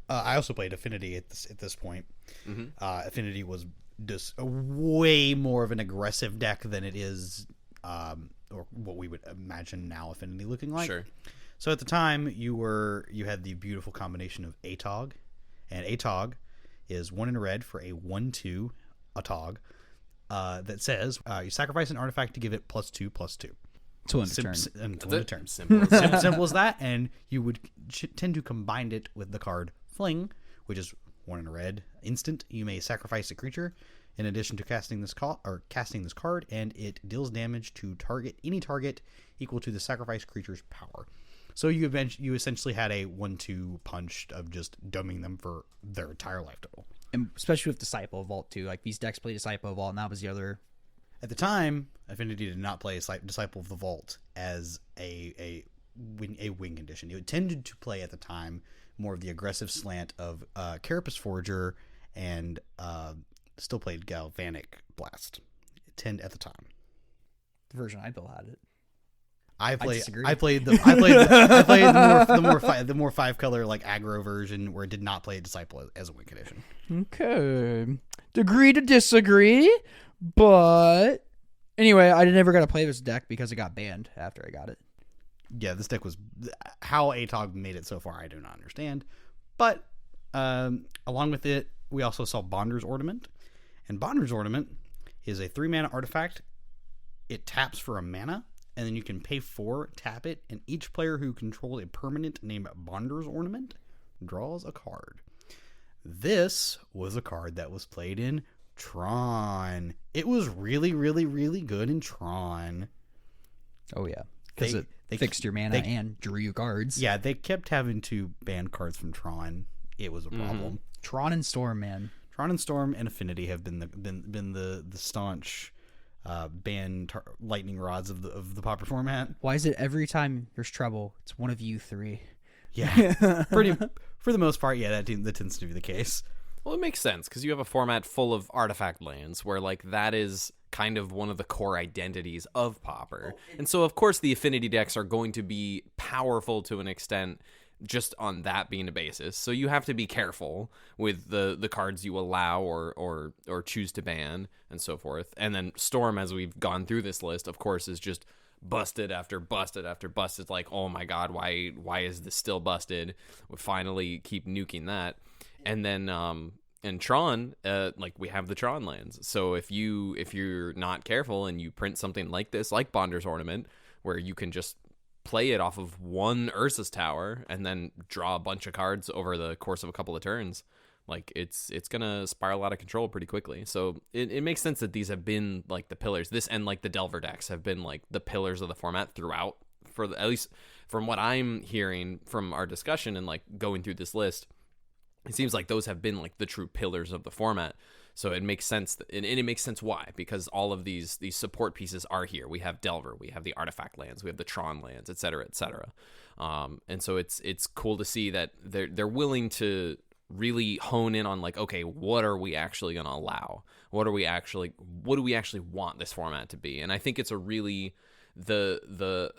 I also played Affinity at this point. Mm-hmm. Affinity was just a way more of an aggressive deck than it is, or what we would imagine now Affinity looking like. Sure. So at the time, you had the beautiful combination of Atog, and Atog is 1 in red for a 1/2 Atog that says you sacrifice an artifact to give it +2/+2. To end turn. Until end of turn. Simple. Simple as that, and you would tend to combine it with the card Fling, which is 1 in a red instant. You may sacrifice a creature in addition to casting this card, and it deals damage to any target equal to the sacrificed creature's power. So you essentially had a 1/2 punch of just dumbing them for their entire life total. And especially with Disciple of Vault too. Like these decks play Disciple of Vault, and that was the other... At the time, Affinity did not play Disciple of the Vault as a win condition. It tended to play at the time more of the aggressive slant of Carapace Forger, and still played Galvanic Blast. It tended at the time. The version I built had it. I disagree. played the more 5-color like aggro version where it did not play Disciple as a win condition. Okay. Agree to disagree, but anyway, I never got to play this deck because it got banned after I got it. Yeah, this deck was... How Atog made it so far, I do not understand. But along with it, we also saw Bonder's Ornament. And Bonder's Ornament is a 3-mana artifact. It taps for a mana, and then you can pay 4, tap it, and each player who controls a permanent named Bonder's Ornament draws a card. This was a card that was played in Tron. It was really, really, really good in Tron. Oh, yeah. Because it fixed your mana and drew you cards. Yeah, they kept having to ban cards from Tron. It was a problem. Tron and Storm, man. Tron and Storm and Affinity have been the staunch lightning rods of the Pauper format. Why is it every time there's trouble, it's one of you 3? Yeah, for the most part, yeah, that tends to be the case. Well, it makes sense because you have a format full of artifact lands where like that is kind of one of the core identities of Pauper. And so of course the Affinity decks are going to be powerful to an extent just on that being a basis. So you have to be careful with the cards you allow or choose to ban and so forth. And then Storm, as we've gone through this list, of course, is just busted after busted after busted. Like, oh my god, why is this still busted? We finally keep nuking that. And then in Tron, like we have the Tron lands. So if you're not careful and you print something like this, like Bonder's Ornament, where you can just play it off of one Ursa's Tower and then draw a bunch of cards over the course of a couple of turns, like it's gonna spiral out of control pretty quickly. So it makes sense that these have been like the pillars. This and like the Delver decks have been like the pillars of the format throughout, at least from what I'm hearing from our discussion and like going through this list. It seems like those have been like the true pillars of the format. So it makes sense, and it makes sense why, because all of these support pieces are here. We have Delver, we have the artifact lands, we have the Tron lands, etc., etc. And so it's cool to see that they're willing to really hone in on like, okay, what are we actually going to allow? What do we actually want this format to be? And I think it's a really the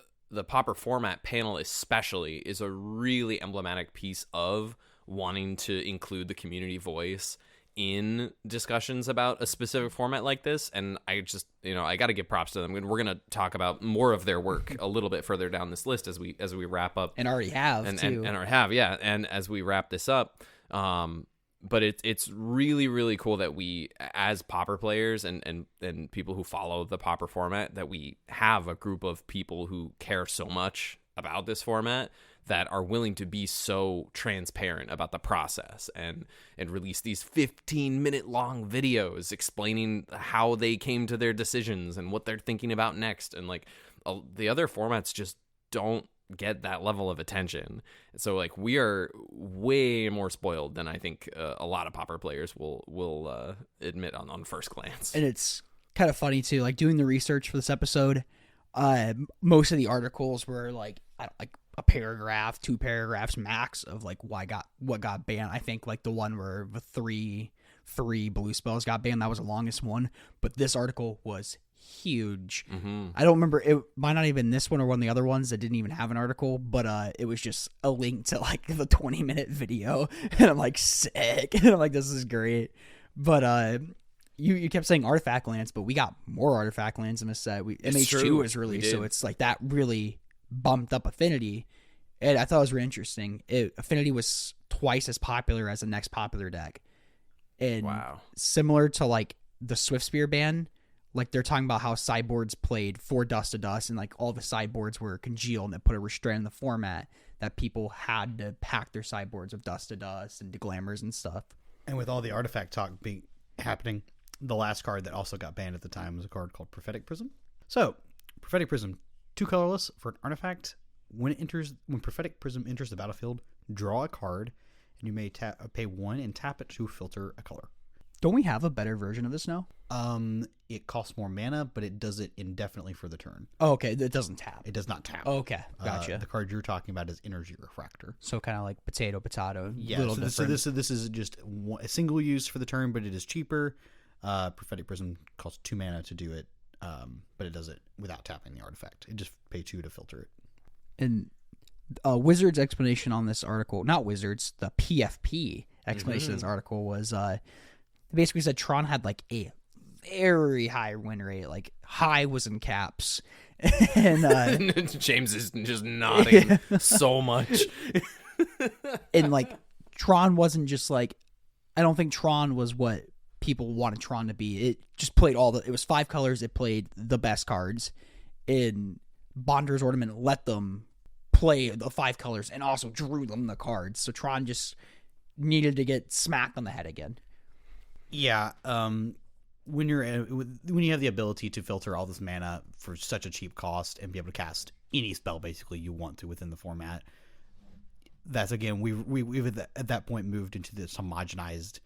Pauper format panel especially is a really emblematic piece of wanting to include the community voice in discussions about a specific format like this, and I just, I got to give props to them. We're going to talk about more of their work a little bit further down this list as we wrap up, and already have and already have, yeah. And as we wrap this up, but it's really, really cool that we, as Pauper players and people who follow the Pauper format, that we have a group of people who care so much about this format that are willing to be so transparent about the process and release these 15-minute long videos explaining how they came to their decisions and what they're thinking about next. And like the other formats just don't get that level of attention. So like we are way more spoiled than I think a lot of Pauper players will admit on first glance. And it's kind of funny too, like doing the research for this episode, most of the articles were like a paragraph, 2 paragraphs max of like what got banned. I think like the one where the three blue spells got banned, that was the longest one, but this article was huge. I don't remember, it might not even this one or one of the other ones that didn't even have an article, but it was just a link to like the 20-minute video, and I'm like, sick. And I'm like, this is great. But you kept saying artifact lands, but we got more artifact lands in this set. MH2 was released, so it's like that really bumped up Affinity, and I thought it was really interesting. Affinity was twice as popular as the next popular deck, and similar to like the Swiftspear ban, like they're talking about how sideboards played for Dust to Dust, and like all the sideboards were congealed, and that put a restraint in the format that people had to pack their sideboards with Dust to Dust and Glamours and stuff. And with all the artifact talk happening, the last card that also got banned at the time was a card called Prophetic Prism. So Prophetic Prism, 2 colorless for an artifact. When Prophetic Prism enters the battlefield, draw a card, and you may pay 1 and tap it to filter a color. Don't we have a better version of this now? It costs more mana, but it does it indefinitely for the turn. Oh, okay. It doesn't tap. It does not tap. Oh, okay, gotcha. The card you're talking about is Energy Refractor. So kind of like potato. Yeah. So this is just a single use for the turn, but it is cheaper. Prophetic Prism costs 2 mana to do it, but it does it without tapping the artifact. It just pay 2 to filter it. And Wizards' explanation on this article, not Wizards, the PFP explanation of this article was basically said Tron had like a very high win rate, like high was in caps. And James is just nodding so much. And like Tron wasn't just like, I don't think Tron was what people wanted Tron to be. It just played it was 5 colors, it played the best cards, and Bonder's Ornament let them play the 5 colors and also drew them the cards. So Tron just needed to get smacked on the head again. Yeah, when you have the ability to filter all this mana for such a cheap cost and be able to cast any spell basically you want to within the format, that's again we've at that point moved into this homogenized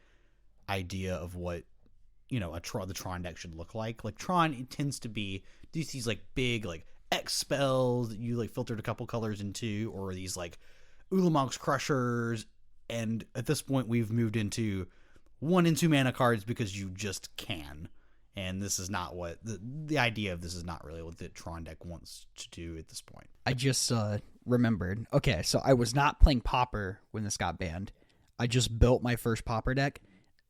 idea of what the Tron deck should look like. Like Tron, it tends to be these like big like X spells that you like filtered a couple colors into, or these like Ulamonk's Crushers, and at this point we've moved into 1 and 2 mana cards because you just can. And this is not what the idea of this is not really what the Tron deck wants to do at this point. I just remembered. Okay, so I was not playing Pauper when this got banned. I just built my first Pauper deck,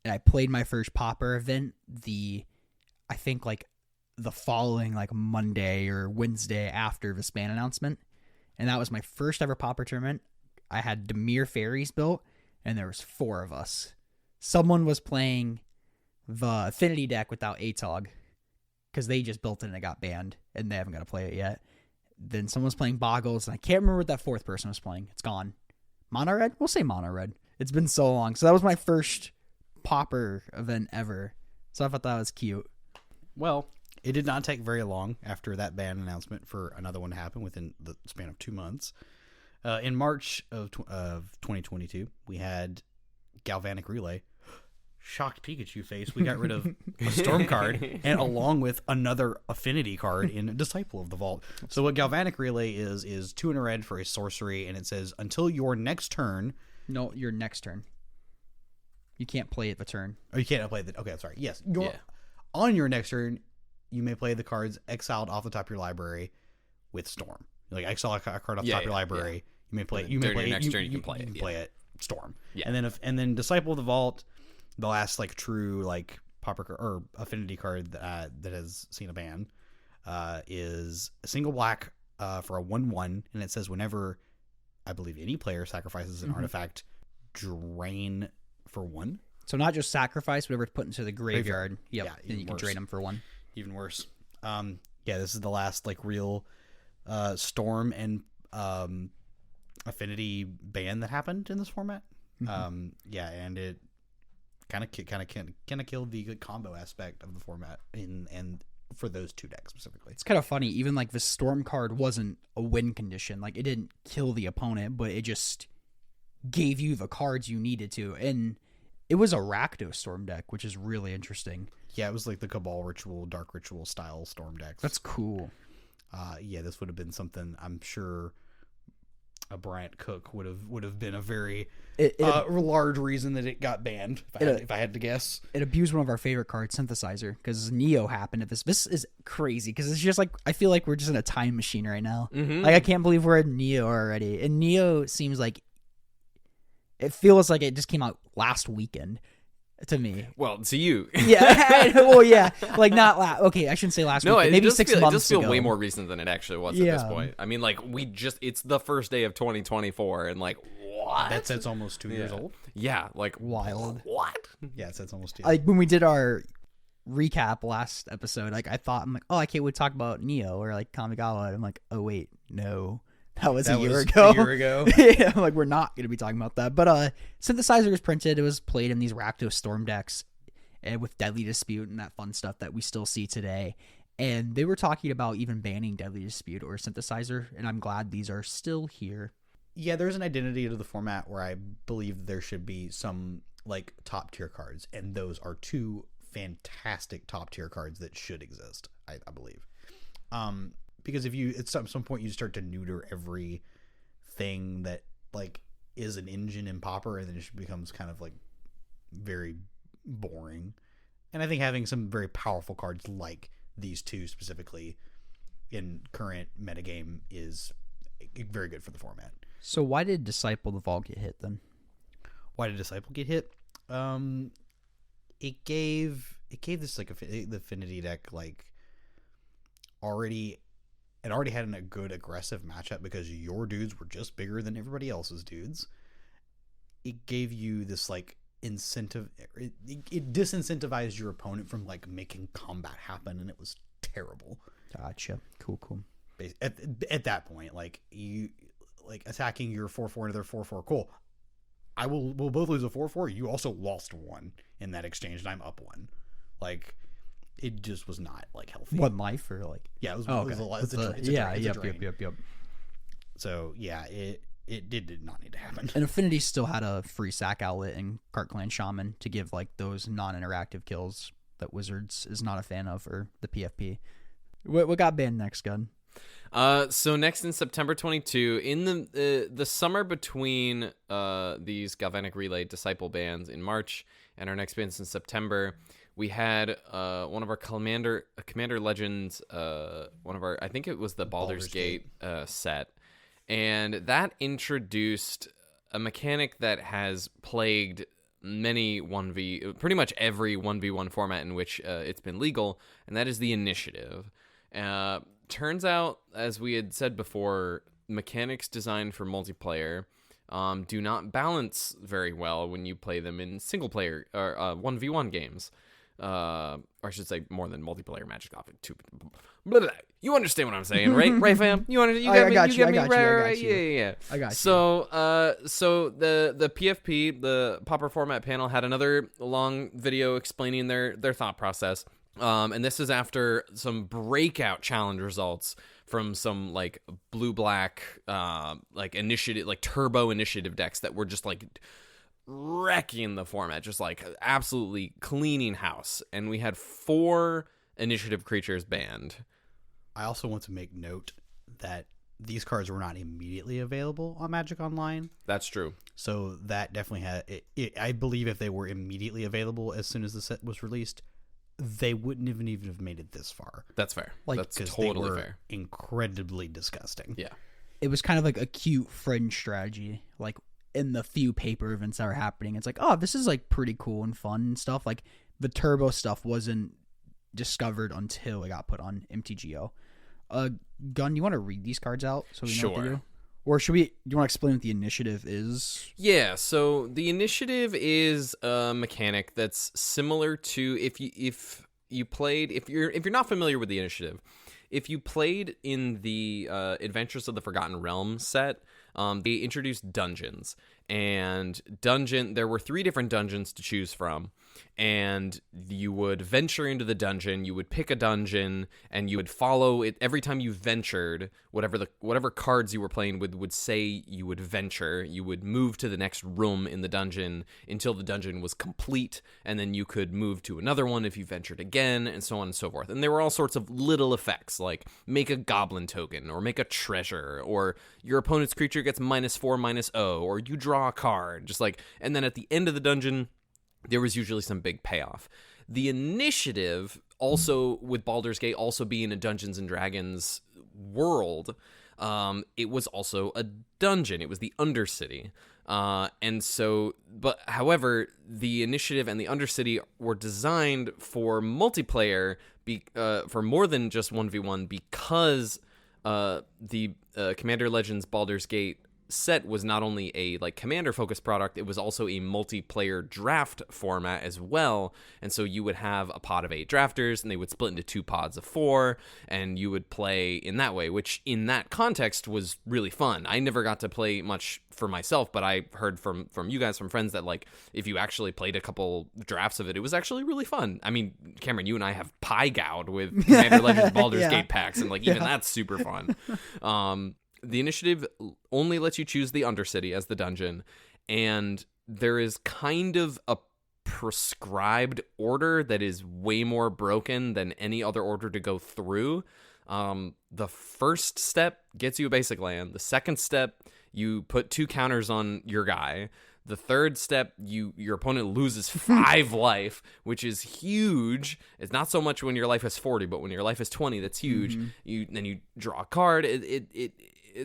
and I played my first Pauper event I think like the following like Monday or Wednesday after this ban announcement. And that was my first ever Pauper tournament. I had Dimir Fairies built, and there was 4 of us. Someone was playing the Affinity deck without Atog because they just built it and it got banned, and they haven't got to play it yet. Then someone was playing Boggles, and I can't remember what that 4th person was playing. It's gone. Mono Red? We'll say Mono Red. It's been so long. So that was my first Pauper event ever. So I thought that was cute. Well, it did not take very long after that ban announcement for another one to happen within the span of 2 months. In March of 2022, we had Galvanic Relay. Shocked Pikachu face. We got rid of a Storm card, and along with another Affinity card in Disciple of the Vault. So what Galvanic Relay is 2 in a red for a sorcery, and it says until your next turn. No, your next turn. You can't play it the turn. Oh, you can't play it. Okay, I'm sorry. Yes. On your next turn, you may play the cards exiled off the top of your library with Storm. Like exile a card off the top of your library. Yeah. You may play it. You may play it. Next turn, you can play it. You can play it. Storm. Yeah. And then Disciple of the Vault the last like true like Pauper or affinity card that has seen a ban is a single black for a 1/1, and it says whenever I believe any player sacrifices an artifact, drain for 1. So not just sacrifice, whatever it's put into the graveyard. Yep. Yeah, and you can drain them for 1. Even worse. This is the last like real storm and affinity ban that happened in this format. And it kind of killed the combo aspect of the format and for those 2 decks specifically. It's kind of funny. Even like the storm card wasn't a win condition. Like it didn't kill the opponent, but it just gave you the cards you needed to. And it was a Rakdos storm deck, which is really interesting. Yeah, it was like the Cabal Ritual, Dark Ritual style storm decks. That's cool. This would have been something I'm sure a Bryant Cook would have been a very large reason that it got banned. If I had to guess, it abused one of our favorite cards, Synthesizer, because Neo happened at this. This is crazy because it's just like I feel like we're just in a time machine right now. Like I can't believe we're in Neo already, and Neo seems like it feels like it just came out last weekend to me. Well, to you. Yeah. Well, yeah. Like not okay, I shouldn't say last weekend. Maybe 6 months ago. It does feel way more recent than it actually was at this point. I mean, like it's the first day of 2024 and like what? That set's almost 2 years old. Yeah, like wild. What? Yeah, it set's almost 2. Like when we did our recap last episode, like I'm like, oh, I can't wait to talk about Neo or like Kamigawa. And I'm like, oh wait, no. That was a year ago. Yeah, I'm like, we're not going to be talking about that. But Synthesizer was printed. It was played in these Rakdos storm decks with Deadly Dispute and that fun stuff that we still see today. And they were talking about even banning Deadly Dispute or Synthesizer, and I'm glad these are still here. Yeah, there's an identity to the format where I believe there should be some like top tier cards, and those are 2 fantastic top tier cards that should exist, I believe. Because if you at some point you start to neuter every thing that like is an engine in Pauper, and then it just becomes kind of like very boring. And I think having some very powerful cards like these 2 specifically in current metagame is very good for the format. So why did Disciple the Vault get hit then? Why did Disciple get hit? It gave this like the affinity deck like already had a good aggressive matchup because your dudes were just bigger than everybody else's dudes. It gave you this like incentive. It disincentivized your opponent from like making combat happen, and it was terrible. Gotcha. Cool. At that point, like you like attacking your 4/4 into their 4/4. Cool. We'll both lose a 4/4. You also lost 1 in that exchange, and I'm up 1. Like. It just was not like healthy. 1 life or like it was okay. It was a lot. It's a Yep. So yeah, it did not need to happen. And Affinity still had a free sack outlet in Cart Clan Shaman to give like those non-interactive kills that Wizards is not a fan of, or the PFP. What got banned next, Gun? So next in September 22, in the summer between these Galvanic Relay Disciple bans in March and our next bans in September, we had one of our Commander Legends, I think it was the Baldur's Gate set, and that introduced a mechanic that has plagued pretty much every 1v1 format in which it's been legal, and that is the initiative. Turns out, as we had said before, mechanics designed for multiplayer do not balance very well when you play them in single player or 1v1 games. Or I should say more than multiplayer Magic. You understand what I'm saying, right? Right, fam? You get me? I got you. Right? Yeah. I got you. So the PFP, the Pauper format panel, had another long video explaining their thought process. And this is after some breakout challenge results from some like blue-black like initiative, like turbo initiative decks that were just like wrecking the format, just like absolutely cleaning house. And we had 4 initiative creatures banned. I also want to make note that these cards were not immediately available on Magic Online. That's true. So that definitely had it. I believe if they were immediately available as soon as the set was released, they wouldn't even have made it this far. That's fair. Like, that's totally fair. Incredibly disgusting. Yeah. It was kind of like a cute fringe strategy. Like in the few paper events that were happening. It's like, oh, this is like pretty cool and fun and stuff. Like the turbo stuff wasn't discovered until it got put on MTGO. Gun, you want to read these cards out so we know what they do? Or should we? Do you want to explain what the initiative is? Yeah. So the initiative is a mechanic that's similar to if you're not familiar with the initiative, if you played in the Adventures of the Forgotten Realms set, they introduced dungeons, and there were 3 different dungeons to choose from. And you would venture into the dungeon, you would pick a dungeon, and you would follow it. Every time you ventured, whatever cards you were playing with would say you would venture. You would move to the next room in the dungeon until the dungeon was complete, and then you could move to another one if you ventured again, and so on and so forth. And there were all sorts of little effects, like make a goblin token, or make a treasure, or your opponent's creature gets -4/-0, or you draw a card, and then at the end of the dungeon, there was usually some big payoff. The initiative, also with Baldur's Gate also being a Dungeons and Dragons world, it was also a dungeon. It was the Undercity. However, the initiative and the Undercity were designed for multiplayer, for more than just 1v1, because the Commander Legends Baldur's Gate set was not only a commander focused product, it was also a multiplayer draft format as well. And so you would have a pod of 8 drafters, and they would split into 2 pods of 4, and you would play in that way, which in that context was really fun. I never got to play much for myself, but I heard from you guys, from friends, that if you actually played a couple drafts of it, it was actually really fun. I mean, Cameron, you and I have pie gouged with Commander Legends Baldur's Gate packs, and even that's super fun. The initiative only lets you choose the Undercity as the dungeon, and there is kind of a prescribed order that is way more broken than any other order to go through. The first step gets you a basic land. The second step, you put 2 counters on your guy. The third step, your opponent loses 5 life, which is huge. It's not so much when your life is 40, but when your life is 20, that's huge. Then you draw a card.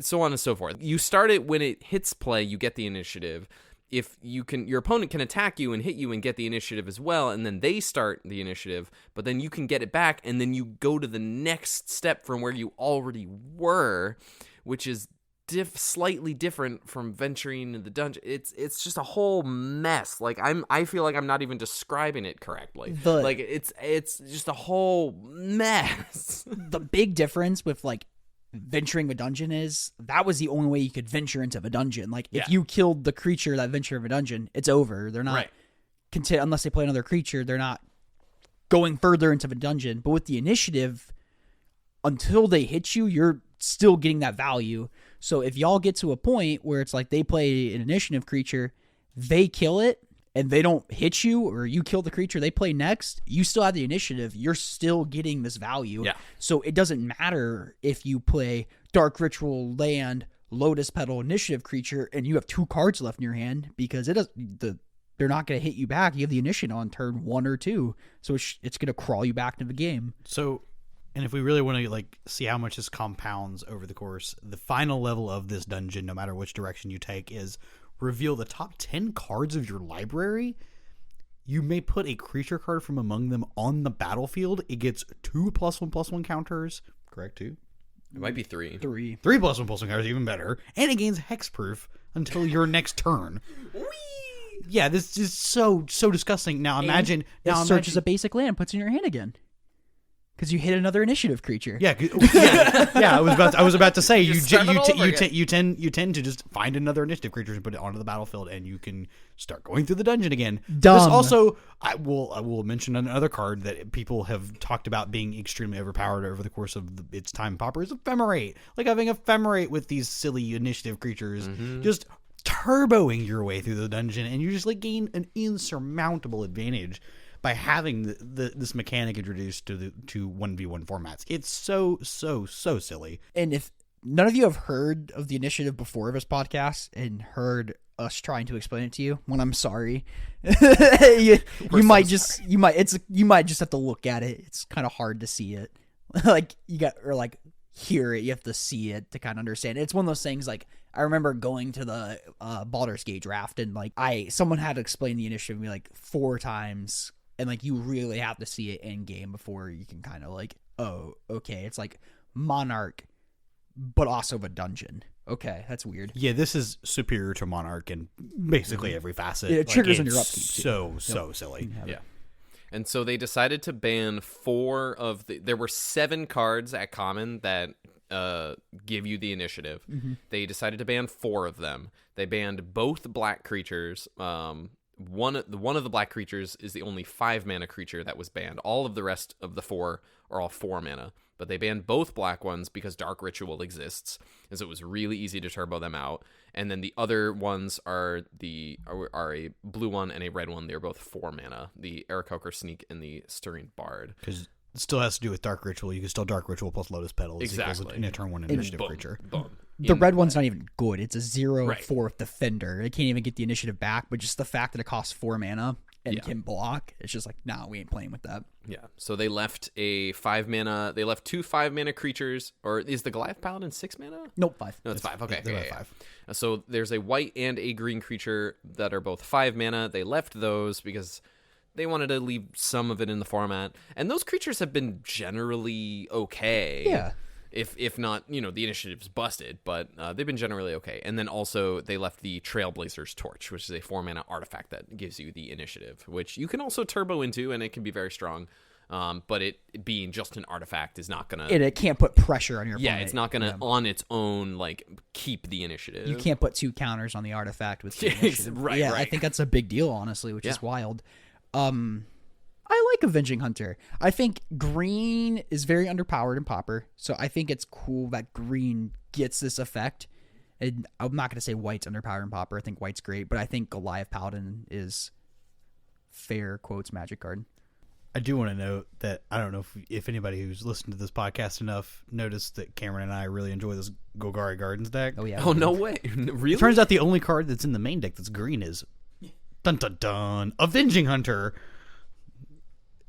So on and so forth. You start it when it hits play, you get the initiative. If your opponent can attack you and hit you and get the initiative as well, and then they start the initiative, but then you can get it back, and then you go to the next step from where you already were, which is slightly different from venturing into the dungeon. It's just a whole mess. I feel like I'm not even describing it correctly. It's just a whole mess. The big difference with venturing a dungeon is that was the only way you could venture into the dungeon. If you killed the creature that ventured of a dungeon, it's over. They're not unless they play another creature, they're not going further into the dungeon. But with the initiative, until they hit you, you're still getting that value. So if y'all get to a point where it's they play an initiative creature, they kill it, and they don't hit you, or you kill the creature they play next, you still have the initiative. You're still getting this value. Yeah. So it doesn't matter if you play Dark Ritual Land, Lotus Petal initiative creature, and you have 2 cards left in your hand, because they're not going to hit you back. You have the initiative on turn 1 or 2, so it's going to crawl you back into the game. So, and if we really want to see how much this compounds over the course, the final level of this dungeon, no matter which direction you take, is reveal the top 10 cards of your library. You may put a creature card from among them on the battlefield. It gets 2 +1/+1 counters. Correct, 2? It might be 3. 3 +1/+1 counters, even better. And it gains hexproof until your next turn. Yeah, this is so disgusting. Now imagine... It searches a basic land, puts it in your hand again. Because you hit another initiative creature. Yeah. I was about to say you tend to just find another initiative creature and put it onto the battlefield, and you can start going through the dungeon again. Dumb. This also, I will mention another card that people have talked about being extremely overpowered over the course of its time. Pauper is Ephemerate. Having Ephemerate with these silly initiative creatures, just turboing your way through the dungeon, and you just gain an insurmountable advantage by having this mechanic introduced to 1v1 formats. It's so silly. And if none of you have heard of the initiative before this podcast and heard us trying to explain it to you, when I'm sorry, you might just have to look at it. It's kind of hard to see it. Hear it. You have to see it to kind of understand it. It's one of those things I remember going to the Baldur's Gate draft, and like someone had to explain the initiative to me like 4 times, and like you really have to see it in game before you can kind of like, oh, okay, it's like Monarch, but also a dungeon. Okay, that's weird. Yeah, this is superior to Monarch in basically every facet. It triggers like, on your upkeep. So silly. Yeah. And so they decided to ban 4 of there were 7 cards at common that give you the initiative. Mm-hmm. They decided to ban 4 of them. They banned both black creatures. One of the black creatures is the only 5 mana creature that was banned. All of the rest of the 4 are all 4 mana. But they banned both black ones because Dark Ritual exists, as it was really easy to turbo them out. And then the other ones are a blue one and a red one. They're both 4 mana. The Aarakocra Sneak and the Stirring Bard. Because it still has to do with Dark Ritual. You can still Dark Ritual plus Lotus Petals. Exactly. In a turn 1 initiative Boom, creature. boom. The red one's not even good. It's a 0/4 Right. defender. It can't even get the initiative back, but just the fact that it costs 4 mana and Yeah. can block, it's just like, nah, we ain't playing with that. Yeah. So they left a 5 mana. They left 2 5 mana creatures. Or is the Goliath Paladin 6 mana? Nope, 5. No, it's 5. Okay. They're yeah, at yeah. 5. So there's a white and a green creature that are both 5 mana. They left those because they wanted to leave some of it in the format. And those creatures have been generally okay. Yeah. If not, the initiative's busted, but they've been generally okay. And then also they left the Trailblazer's Torch, which is a 4 mana artifact that gives you the initiative, which you can also turbo into, and it can be very strong. But it being just an artifact is not gonna. It can't put pressure on your opponent. It's not gonna on its own like keep the initiative. You can't put 2 counters on the artifact with the Yes, initiative. right, Yeah, I right. think that's a big deal, honestly, which is wild. I like Avenging Hunter. I think green is very underpowered in Pauper, so I think it's cool that green gets this effect. And I'm not going to say white's underpowered in Pauper. I think white's great, but I think Goliath Paladin is fair quotes magic card. I do want to note that I don't know if anybody who's listened to this podcast enough noticed that Cameron and I really enjoy this Golgari Gardens deck. Oh yeah. Oh no way! Really? It turns out the only card that's in the main deck that's green is dun dun dun Avenging Hunter.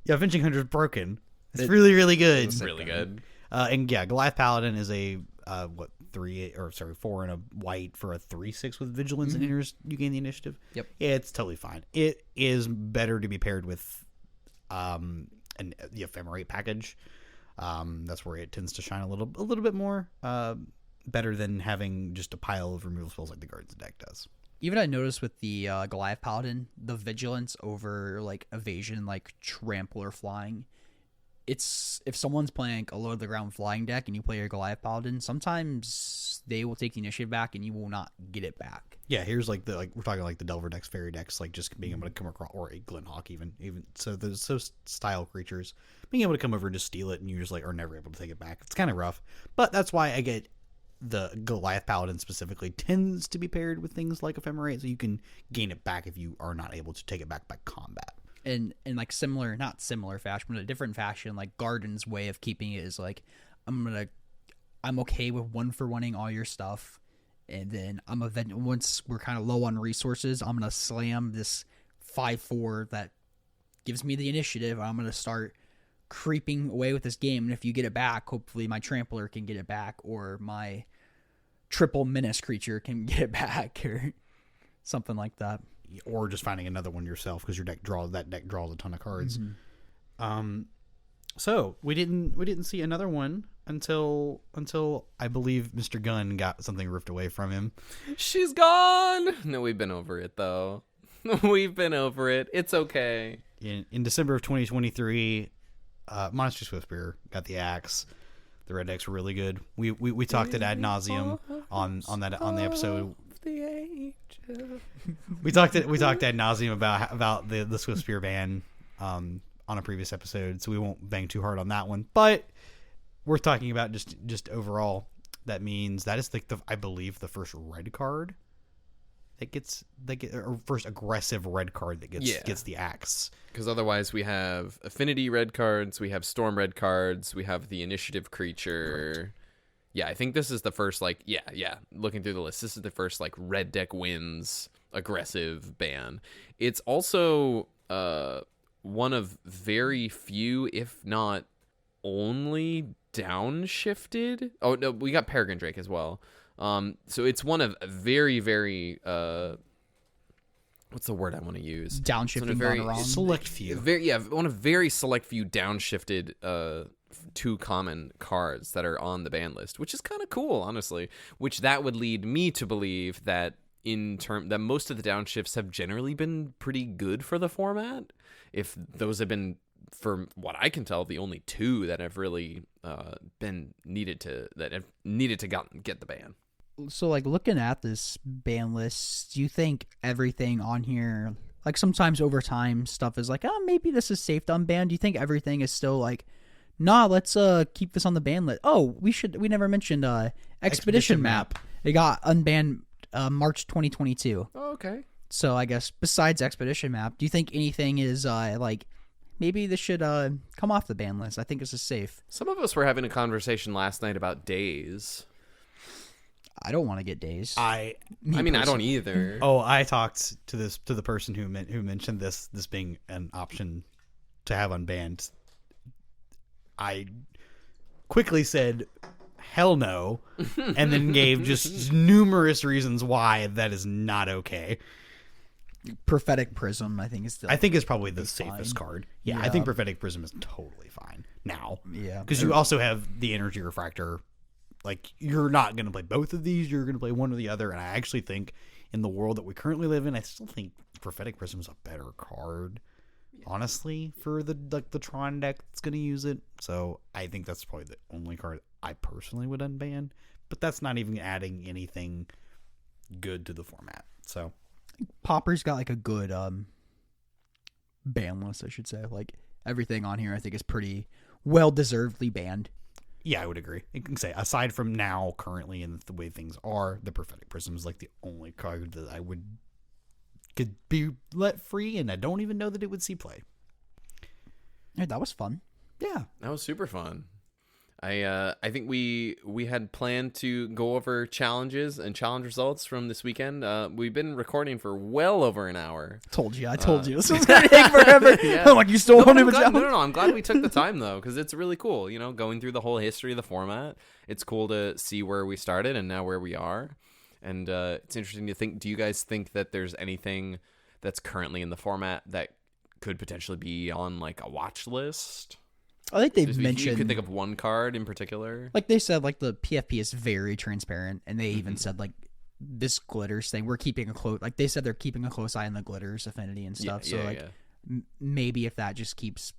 Yeah, Avenging Hunter is broken. It's really, really good. It's really good. And yeah, Goliath Paladin is a 4 and a white for a 3/6 with Vigilance and enters. You gain the initiative. Yep. Yeah, it's totally fine. It is better to be paired with the Ephemerate package. That's where it tends to shine a little bit more. Better than having just a pile of removal spells like the Guardians deck does. Even I noticed with the Goliath Paladin, the vigilance over like evasion, like trample or flying. It's if someone's playing a low to the ground flying deck and you play your Goliath Paladin, sometimes they will take the initiative back and you will not get it back. Yeah, here's we're talking like the Delver decks, Fairy decks, like just being able to come across, or a Glenhawk even so those style creatures being able to come over and just steal it, and you just like are never able to take it back. It's kind of rough, but that's why I get the Goliath Paladin specifically tends to be paired with things like Ephemerate, so you can gain it back if you are not able to take it back by combat. And in like not similar fashion, but a different fashion, like Garden's way of keeping it is like I'm okay with 1-for-1ing all your stuff, and then once we're kind of low on resources, I'm gonna slam this 5/4 that gives me the initiative. I'm gonna start creeping away with this game, and if you get it back, hopefully my trampler can get it back, or my triple menace creature can get it back, or something like that. Or just finding another one yourself because your deck draws a ton of cards. Mm-hmm. So we didn't see another one until I believe Mr. Gunn got something ripped away from him. She's gone. No, we've been over it though. We've been over it. It's okay. In December of 2023, Monster Swiftspear got the axe. The red decks were really good. We talked it ad nauseum on the episode. We talked ad nauseum about the Swiftspear ban on a previous episode, so we won't bang too hard on that one. But worth talking about just overall. That means that is like I believe the first red card or first aggressive red card that gets the axe. Because otherwise we have affinity red cards, we have storm red cards, we have the initiative creature. Right. Yeah, I think this is the first looking through the list, this is the first like red deck wins aggressive ban. It's also one of very few, if not only, downshifted. Oh no, we got Peregrine Drake as well. So it's one of very, very what's the word I want to use? Downshifting Monoron. Select few. One of very select few downshifted two common cards that are on the ban list, which is kind of cool, honestly. Which that would lead me to believe that that most of the downshifts have generally been pretty good for the format. If those have been, for what I can tell, the only two that have really been needed to get the ban. So, like, looking at this ban list, do you think everything on here, like, sometimes over time stuff is like, oh, maybe this is safe to unban? Do you think everything is still like, nah, let's keep this on the ban list? Oh, we never mentioned Expedition Map. It got unbanned March 2022. Oh, okay. So I guess besides Expedition Map, do you think anything is like, maybe this should come off the ban list? I think this is safe. Some of us were having a conversation last night about days. I don't want to get dazed. I don't either. Oh, I talked to the person who mentioned this being an option to have unbanned. I quickly said, hell no, and then gave just numerous reasons why that is not okay. Prophetic Prism, I think, is probably the safest card. Yeah, I think Prophetic Prism is totally fine now. Yeah. Because you also have the Energy Refractor. Like, you're not going to play both of these. You're going to play one or the other. And I actually think in the world that we currently live in, I still think Prophetic Prism is a better card, honestly, for the Tron deck that's going to use it. So I think that's probably the only card I personally would unban. But that's not even adding anything good to the format. So Pauper's got like a good ban list, I should say. Like, everything on here I think is pretty well deservedly banned. Yeah, I would agree. I can say, aside from now, currently, and the way things are, the Prophetic Prism is like the only card that could be let free, and I don't even know that it would see play. Yeah, that was fun. Yeah, that was super fun. I think we had planned to go over challenges and challenge results from this weekend. We've been recording for well over an hour. I told you. This was going to take forever. Yeah. I'm like, you still want to challenge? No. I'm glad we took the time, though, because it's really cool, going through the whole history of the format. It's cool to see where we started and now where we are. And it's interesting to think, do you guys think that there's anything that's currently in the format that could potentially be on, like, a watch list? I think they've mentioned... You could think of one card in particular? Like they said, like, the PFP is very transparent, and they even said, like, this glitters thing, we're keeping a close... Like, they said they're keeping a close eye on the glitters affinity and stuff, maybe if that just keeps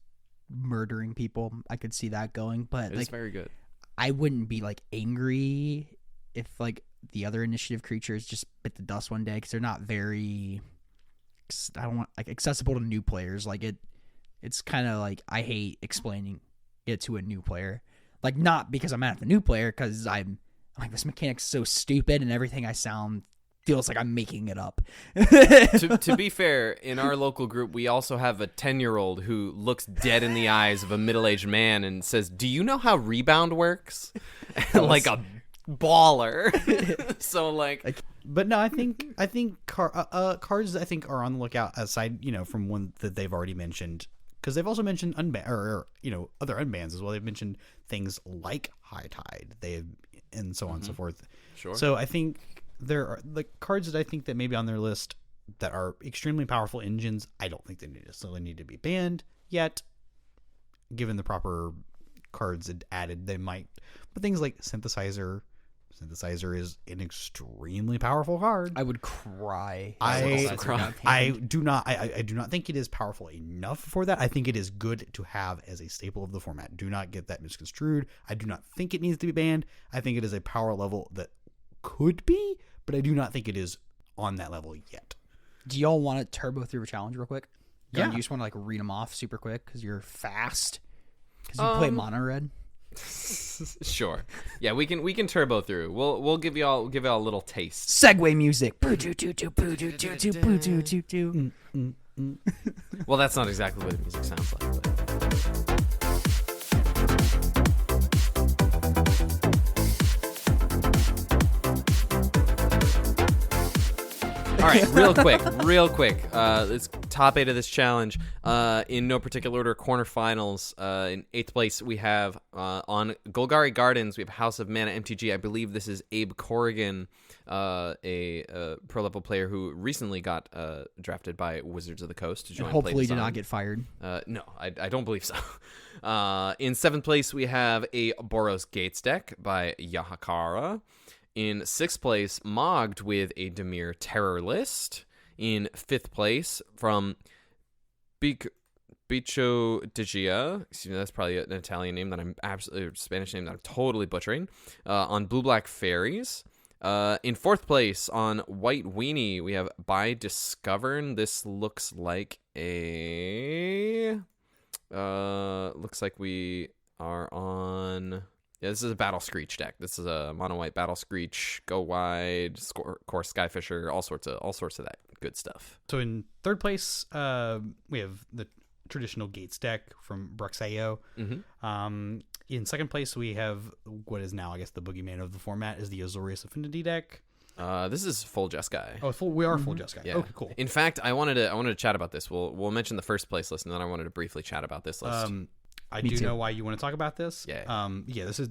murdering people, I could see that going, but... It's very good. I wouldn't be, like, angry if, like, the other initiative creatures just bit the dust one day, because they're not very... I don't want, like, accessible to new players. Like, it's kind of like, I hate explaining it to a new player. Like, not because I'm mad at the new player, because I'm like, this mechanic's so stupid and everything I sound feels like I'm making it up. to be fair, in our local group, we also have a 10-year-old who looks dead in the eyes of a middle-aged man and says, "Do you know how rebound works?" Like a baller. So, like... But no, I think cards I think are on the lookout, aside, from one that they've already mentioned, because they've also mentioned other unbans as well. They've mentioned things like High Tide, and so on and so forth. Sure. So I think there are the cards that I think that maybe on their list that are extremely powerful engines. I don't think they necessarily need to be banned yet. Given the proper cards added, they might. But things like Synthesizer is an extremely powerful card. I would cry. I do not think it is powerful enough for that. I think it is good to have as a staple of the format. Do not get that misconstrued. I do not think it needs to be banned. I think it is a power level that could be, but I do not think it is on that level yet. Do y'all want to turbo through a challenge real quick? Yeah. You just want to, like, read them off super quick because you're fast? Because you play mono red? Sure. Yeah, we can turbo through. We'll give y'all a little taste. Segway music. Well, that's not exactly what the music sounds like. But... All right, real quick. It's top 8 of this challenge. In no particular order, quarterfinals. In 8th place, we have on Golgari Gardens, we have House of Mana MTG. I believe this is Abe Corrigan, a pro level player who recently got drafted by Wizards of the Coast to join. And hopefully did Play not get fired. No, I don't believe so. In 7th place, we have a Boros Gates deck by Yahakara. In 6th place, Mogged with a Dimir Terror List. In 5th place, from Bicho Digia, excuse me, that's probably an Italian name that I'm absolutely, or Spanish name that I'm totally butchering, on Blue Black Fairies. In 4th place, on White Weenie, we have By Discovern. This looks like a... looks like we are on... Yeah, this is a Battle Screech deck. This is a mono white Battle Screech, go wide, core Skyfisher, all sorts of that good stuff. So in 3rd place, we have the traditional Gates deck from Bruxayo. Mm-hmm. In 2nd place, we have what is now, I guess, the boogeyman of the format is the Azorius Affinity deck. This is full Jeskai. Oh, we are full Jeskai. Yeah. Okay, cool. In fact, I wanted to chat about this. We'll mention the 1st place list, and then I wanted to briefly chat about this list. I do know why you want to talk about this. Yeah. This is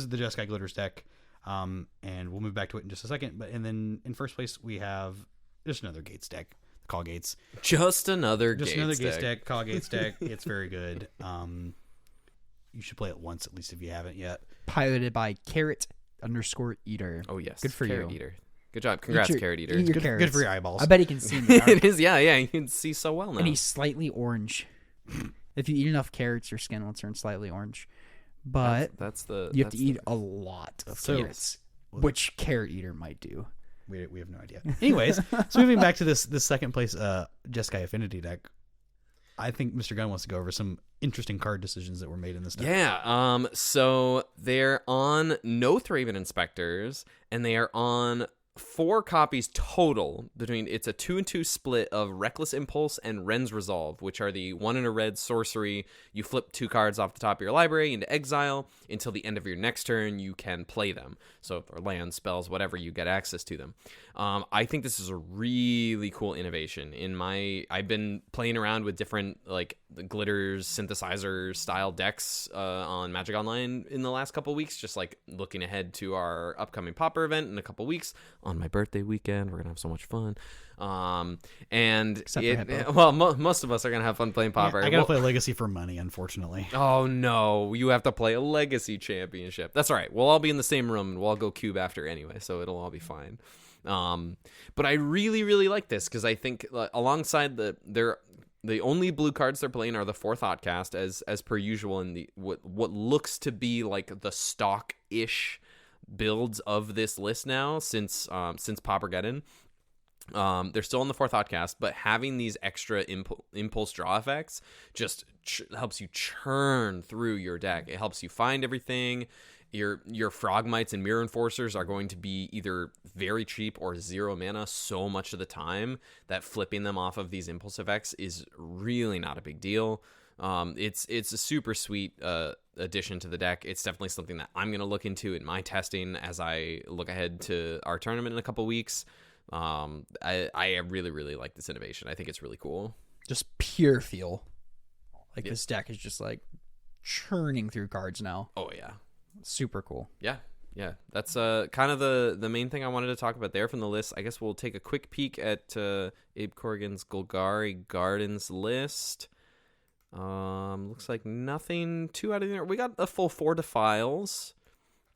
the Jeskai Glitters deck. And we'll move back to it in just a second. And then in 1st place we have just another Gates deck, Call Gates. Just another Gates deck, Call Gates deck. It's very good. You should play it once at least if you haven't yet. Piloted by Carrot_Eater. Oh yes, good for Carrot you. Eater. Good job, congrats, Carrot Eater. Eat your Good carrots. for your eyeballs. I bet he can see in the dark. It is, yeah, you can see so well now. And he's slightly orange. If you eat enough carrots, your skin will turn slightly orange. But you have to eat a lot of carrots, which Carrot Eater might do. We have no idea. Anyways, so moving back to this 2nd place Jeskai Affinity deck, I think Mr. Gunn wants to go over some interesting card decisions that were made in this deck. Yeah, so they're on Nothraven Inspectors, and they are on 4 copies total between. It's a 2-2 split of Reckless Impulse and Ren's Resolve, which are the 1 in a red sorcery. You flip 2 cards off the top of your library into exile. Until the end of your next turn, you can play them. So, or land, spells, whatever, you get access to them. I think this is a really cool innovation. I've been playing around with different like the glitters synthesizer style decks on Magic Online in the last couple of weeks, just like looking ahead to our upcoming Pauper event in a couple of weeks on my birthday weekend. We're gonna have so much fun. Most of us are gonna have fun playing Pauper. Yeah, I gotta play Legacy for money, unfortunately. Oh no, you have to play a Legacy Championship. That's all right. We'll all be in the same room and we'll all go cube after anyway, so it'll all be fine. But I really, really like this because I think alongside the only blue cards they're playing are the 4 Thoughtcast as per usual in the what looks to be like the stock-ish builds of this list now since Paupergeddon. They're still on the 4 Thoughtcast, but having these extra impulse draw effects just helps you churn through your deck. It helps you find everything. Your Frogmites and Mirror Enforcers are going to be either very cheap or 0 mana so much of the time that flipping them off of these impulse effects is really not a big deal. It's a super sweet addition to the deck. It's definitely something that I'm going to look into in my testing as I look ahead to our tournament in a couple weeks. I really, really like this innovation. I think it's really cool. Just pure feel. Like this deck is just like churning through cards now. Oh yeah. Super cool. Yeah. That's kind of the main thing I wanted to talk about there from the list. I guess we'll take a quick peek at Abe Corrigan's Golgari Gardens list. Looks like nothing too out of there. We got a full 4 Defiles.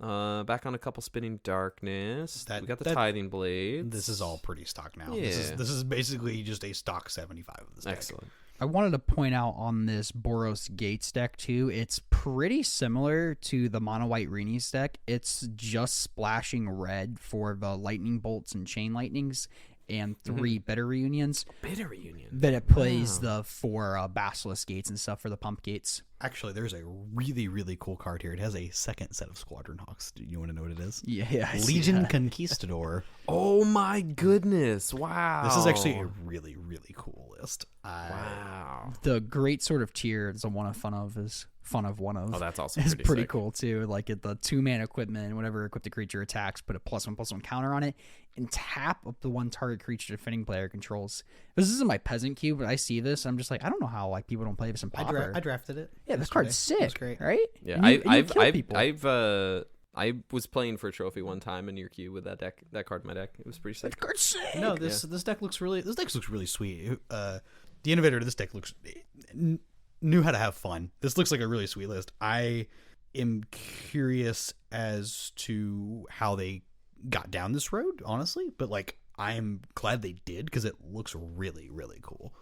Back on a couple Spinning Darkness. We got the Tithing Blades. This is all pretty stock now. Yeah. This is basically just a stock 75 of this deck. Excellent. I wanted to point out on this Boros Gates deck too, it's pretty similar to the Mono White Reni's deck. It's just splashing red for the lightning bolts and chain lightnings and 3 Bitter Reunions. Bitter Reunion. That it plays the 4 Basilisk Gates and stuff for the pump gates. Actually, there's a really, really cool card here. It has a 2nd set of Squadron Hawks. Do you want to know what it is? Yeah, I see Legion that. Conquistador. Oh my goodness. Wow. This is actually a really, really cool list. Wow. The Great Sword of Tyr is the one of Fun of One of. Oh, that's also It's pretty pretty sick. cool too. Like the 2-mana equipment, whenever equipped a creature attacks, put a +1/+1 counter on it. and tap up the one target creature defending player controls. This isn't my peasant cube, but I see this. I'm just like, I don't know how like people don't play this in Pauper. I drafted it. Yeah, this card's sick. That's great. Right? Yeah, And you kill people. I was playing for a trophy one time in your queue with that card in my deck. It was pretty sick. That card's sick. No, this deck looks really sweet. The innovator to this deck knew how to have fun. This looks like a really sweet list. I am curious as to how they got down this road, honestly, but like I'm glad they did because it looks really, really cool.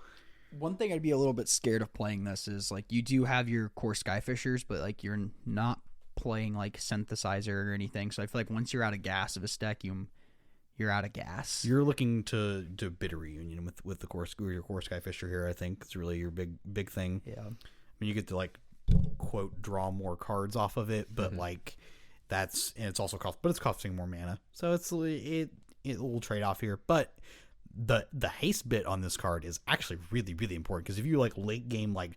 One thing I'd be a little bit scared of playing this is like you do have your core Skyfishers, but like you're not playing like synthesizer or anything. So I feel like once you're out of gas of a deck, you're out of gas. You're looking to bid a reunion with the core Skyfisher here. I think it's really your big thing. Yeah, I mean you get to like quote draw more cards off of it, but like it's also it's costing more mana, so it's a little trade off here. But the haste bit on this card is actually really, really important because if you like late game like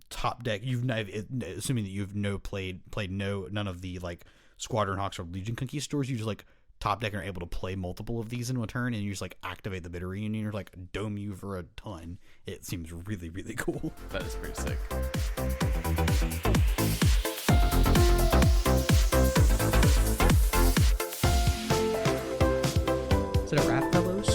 top deck, assuming that you've played none of the like Squadron Hawks or Legion Conquistadors, you just like top deck and are able to play multiple of these in a turn, and you just like activate the bidder reunion or like dome you for a ton. It seems really, really cool. That is pretty sick. Is that a wrap, fellows?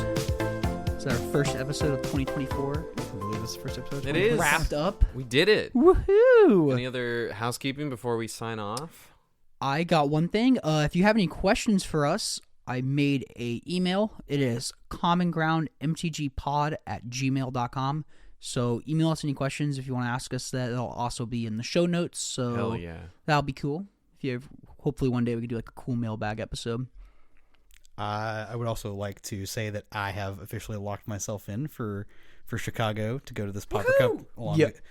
Is that our first episode of 2024? I believe this is the first episode. It is. Wrapped up. We did it. Woohoo! Any other housekeeping before we sign off? I got one thing. If you have any questions for us, I made a email. It is commongroundmtgpod@gmail.com. So email us any questions if you want to ask us that. It'll also be in the show notes. So Hell yeah. That'll be cool. If you have, hopefully one day we can do like a cool mailbag episode. I would also like to say that I have officially locked myself in for Chicago to go to this Pauper Cup along with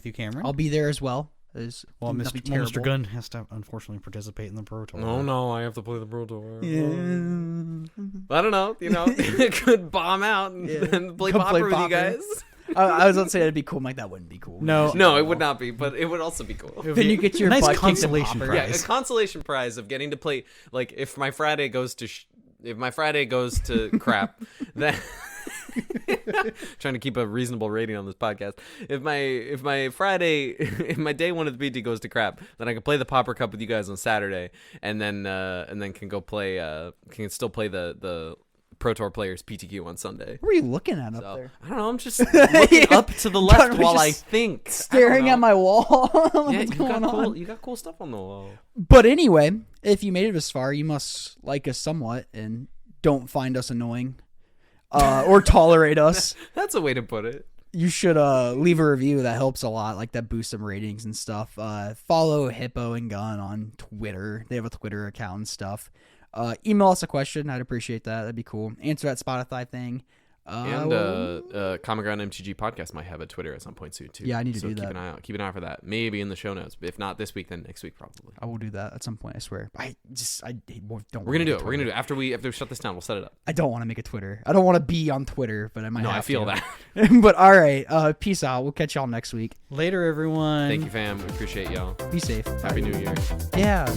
you, Cameron. I'll be there as well. Mr. Gunn has to unfortunately participate in the Pro Tour. Oh no, I have to play the Pro Tour. Yeah. I don't know. It could bomb out and play Pauper with you guys. I was going to say that'd be cool. Mike, that wouldn't be cool. No, it would not be, but it would also be cool. Then you get your nice butt consolation kicked in prize. Yeah, a consolation prize of getting to play. Like if my Friday goes to crap, then trying to keep a reasonable rating on this podcast. If my day one of the PT goes to crap, then I can play the Pauper Cup with you guys on Saturday, and then can go play. Can still play the Pro Tour players PTQ on Sunday. What are you looking at up there? I don't know. I'm just looking up to the left while I think. Staring at my wall. Yeah, you got cool stuff on the wall. But anyway, if you made it this far, you must like us somewhat and don't find us annoying or tolerate us. That's a way to put it. You should leave a review. That helps a lot. Like that boosts some ratings and stuff. Follow Hippo and Gun on Twitter. They have a Twitter account and stuff. Email us a question. I'd appreciate that. That'd be cool. Answer that Spotify thing. And Common Ground MTG Podcast might have a Twitter at some point soon too. Yeah, I need to do keep that. Keep an eye out. Keep an eye out for that. Maybe in the show notes. If not this week, then next week probably. I will do that at some point. I swear. I don't. We're gonna do it. We're gonna do it after we shut this down. We'll set it up. I don't want to make a Twitter. I don't want to be on Twitter, but I might. No, have I feel to. that. But all right. Peace out. We'll catch y'all next week. Later, everyone. Thank you, fam. We appreciate y'all. Be safe. Happy New Year. Yeah.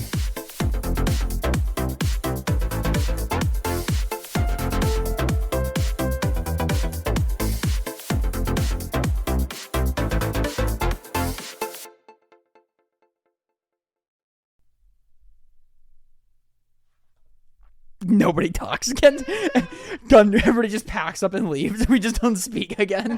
Nobody talks again. Done. Everybody just packs up and leaves. We just don't speak again.